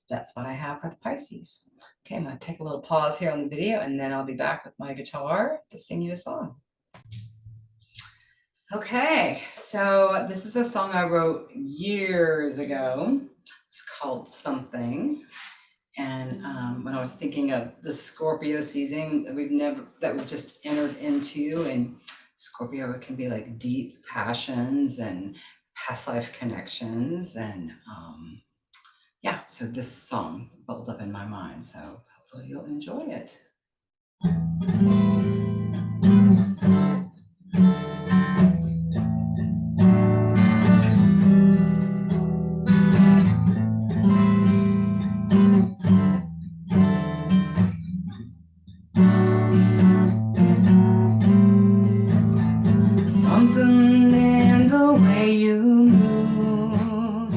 A: That's what I have for the Pisces. Okay, I'm going to take a little pause here on the video, and then I'll be back with my guitar to sing you a song. Okay, so this is a song I wrote years ago. It's called Something. And when I was thinking of the Scorpio season that we just entered into, and Scorpio, it can be like deep passions and past life connections. And yeah, so this song bubbled up in my mind. So hopefully you'll enjoy it. Something in the way you move,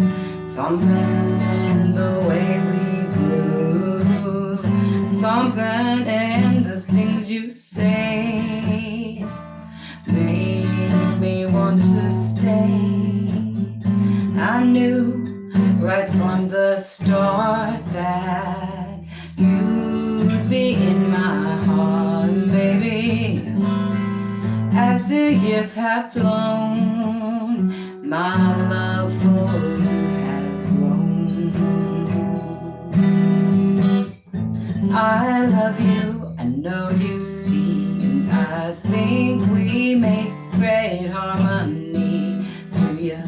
A: something in the way we groove, something in the things you say made me want to stay. I knew right from the start that you'd be in my heart, baby. As the years have flown, my love for you has grown. I love you, I know you see, and I think we make great harmony. Do you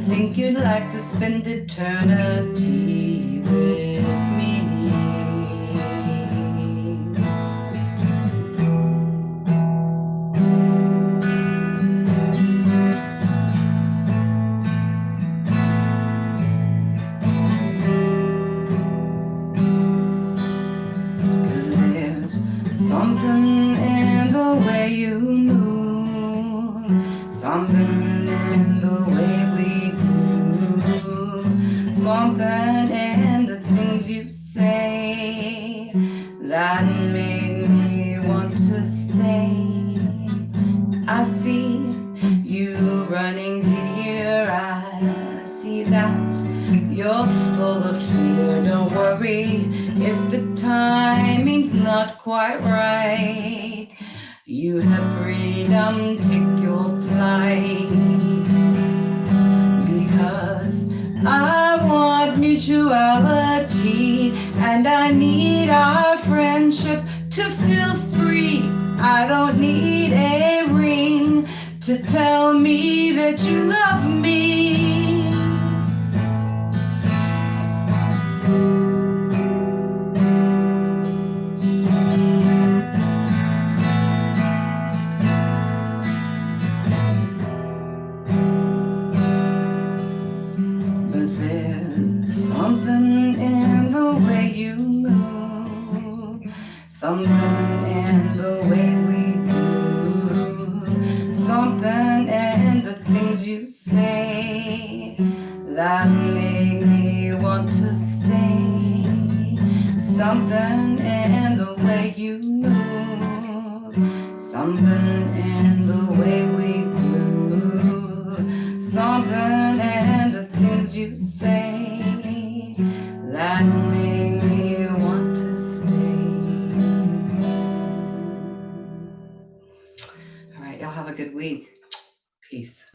A: think you'd like to spend eternity with me? Something in the way you move, something in the way we groove, something in the things you say that make me want to stay. I see you running, dear, I see that you're full of fear. Don't worry if the timing's not quite right. You have freedom, take your flight. Because I want mutuality, and I need our friendship to feel free. I don't need a ring to tell me that you love me. Something in the way you move, something in the way we move, something in the things you say that make me want to stay. Something in the way you move, something in the way we groove, something in the things you say that make me want to stay. All right, y'all have a good week. Peace.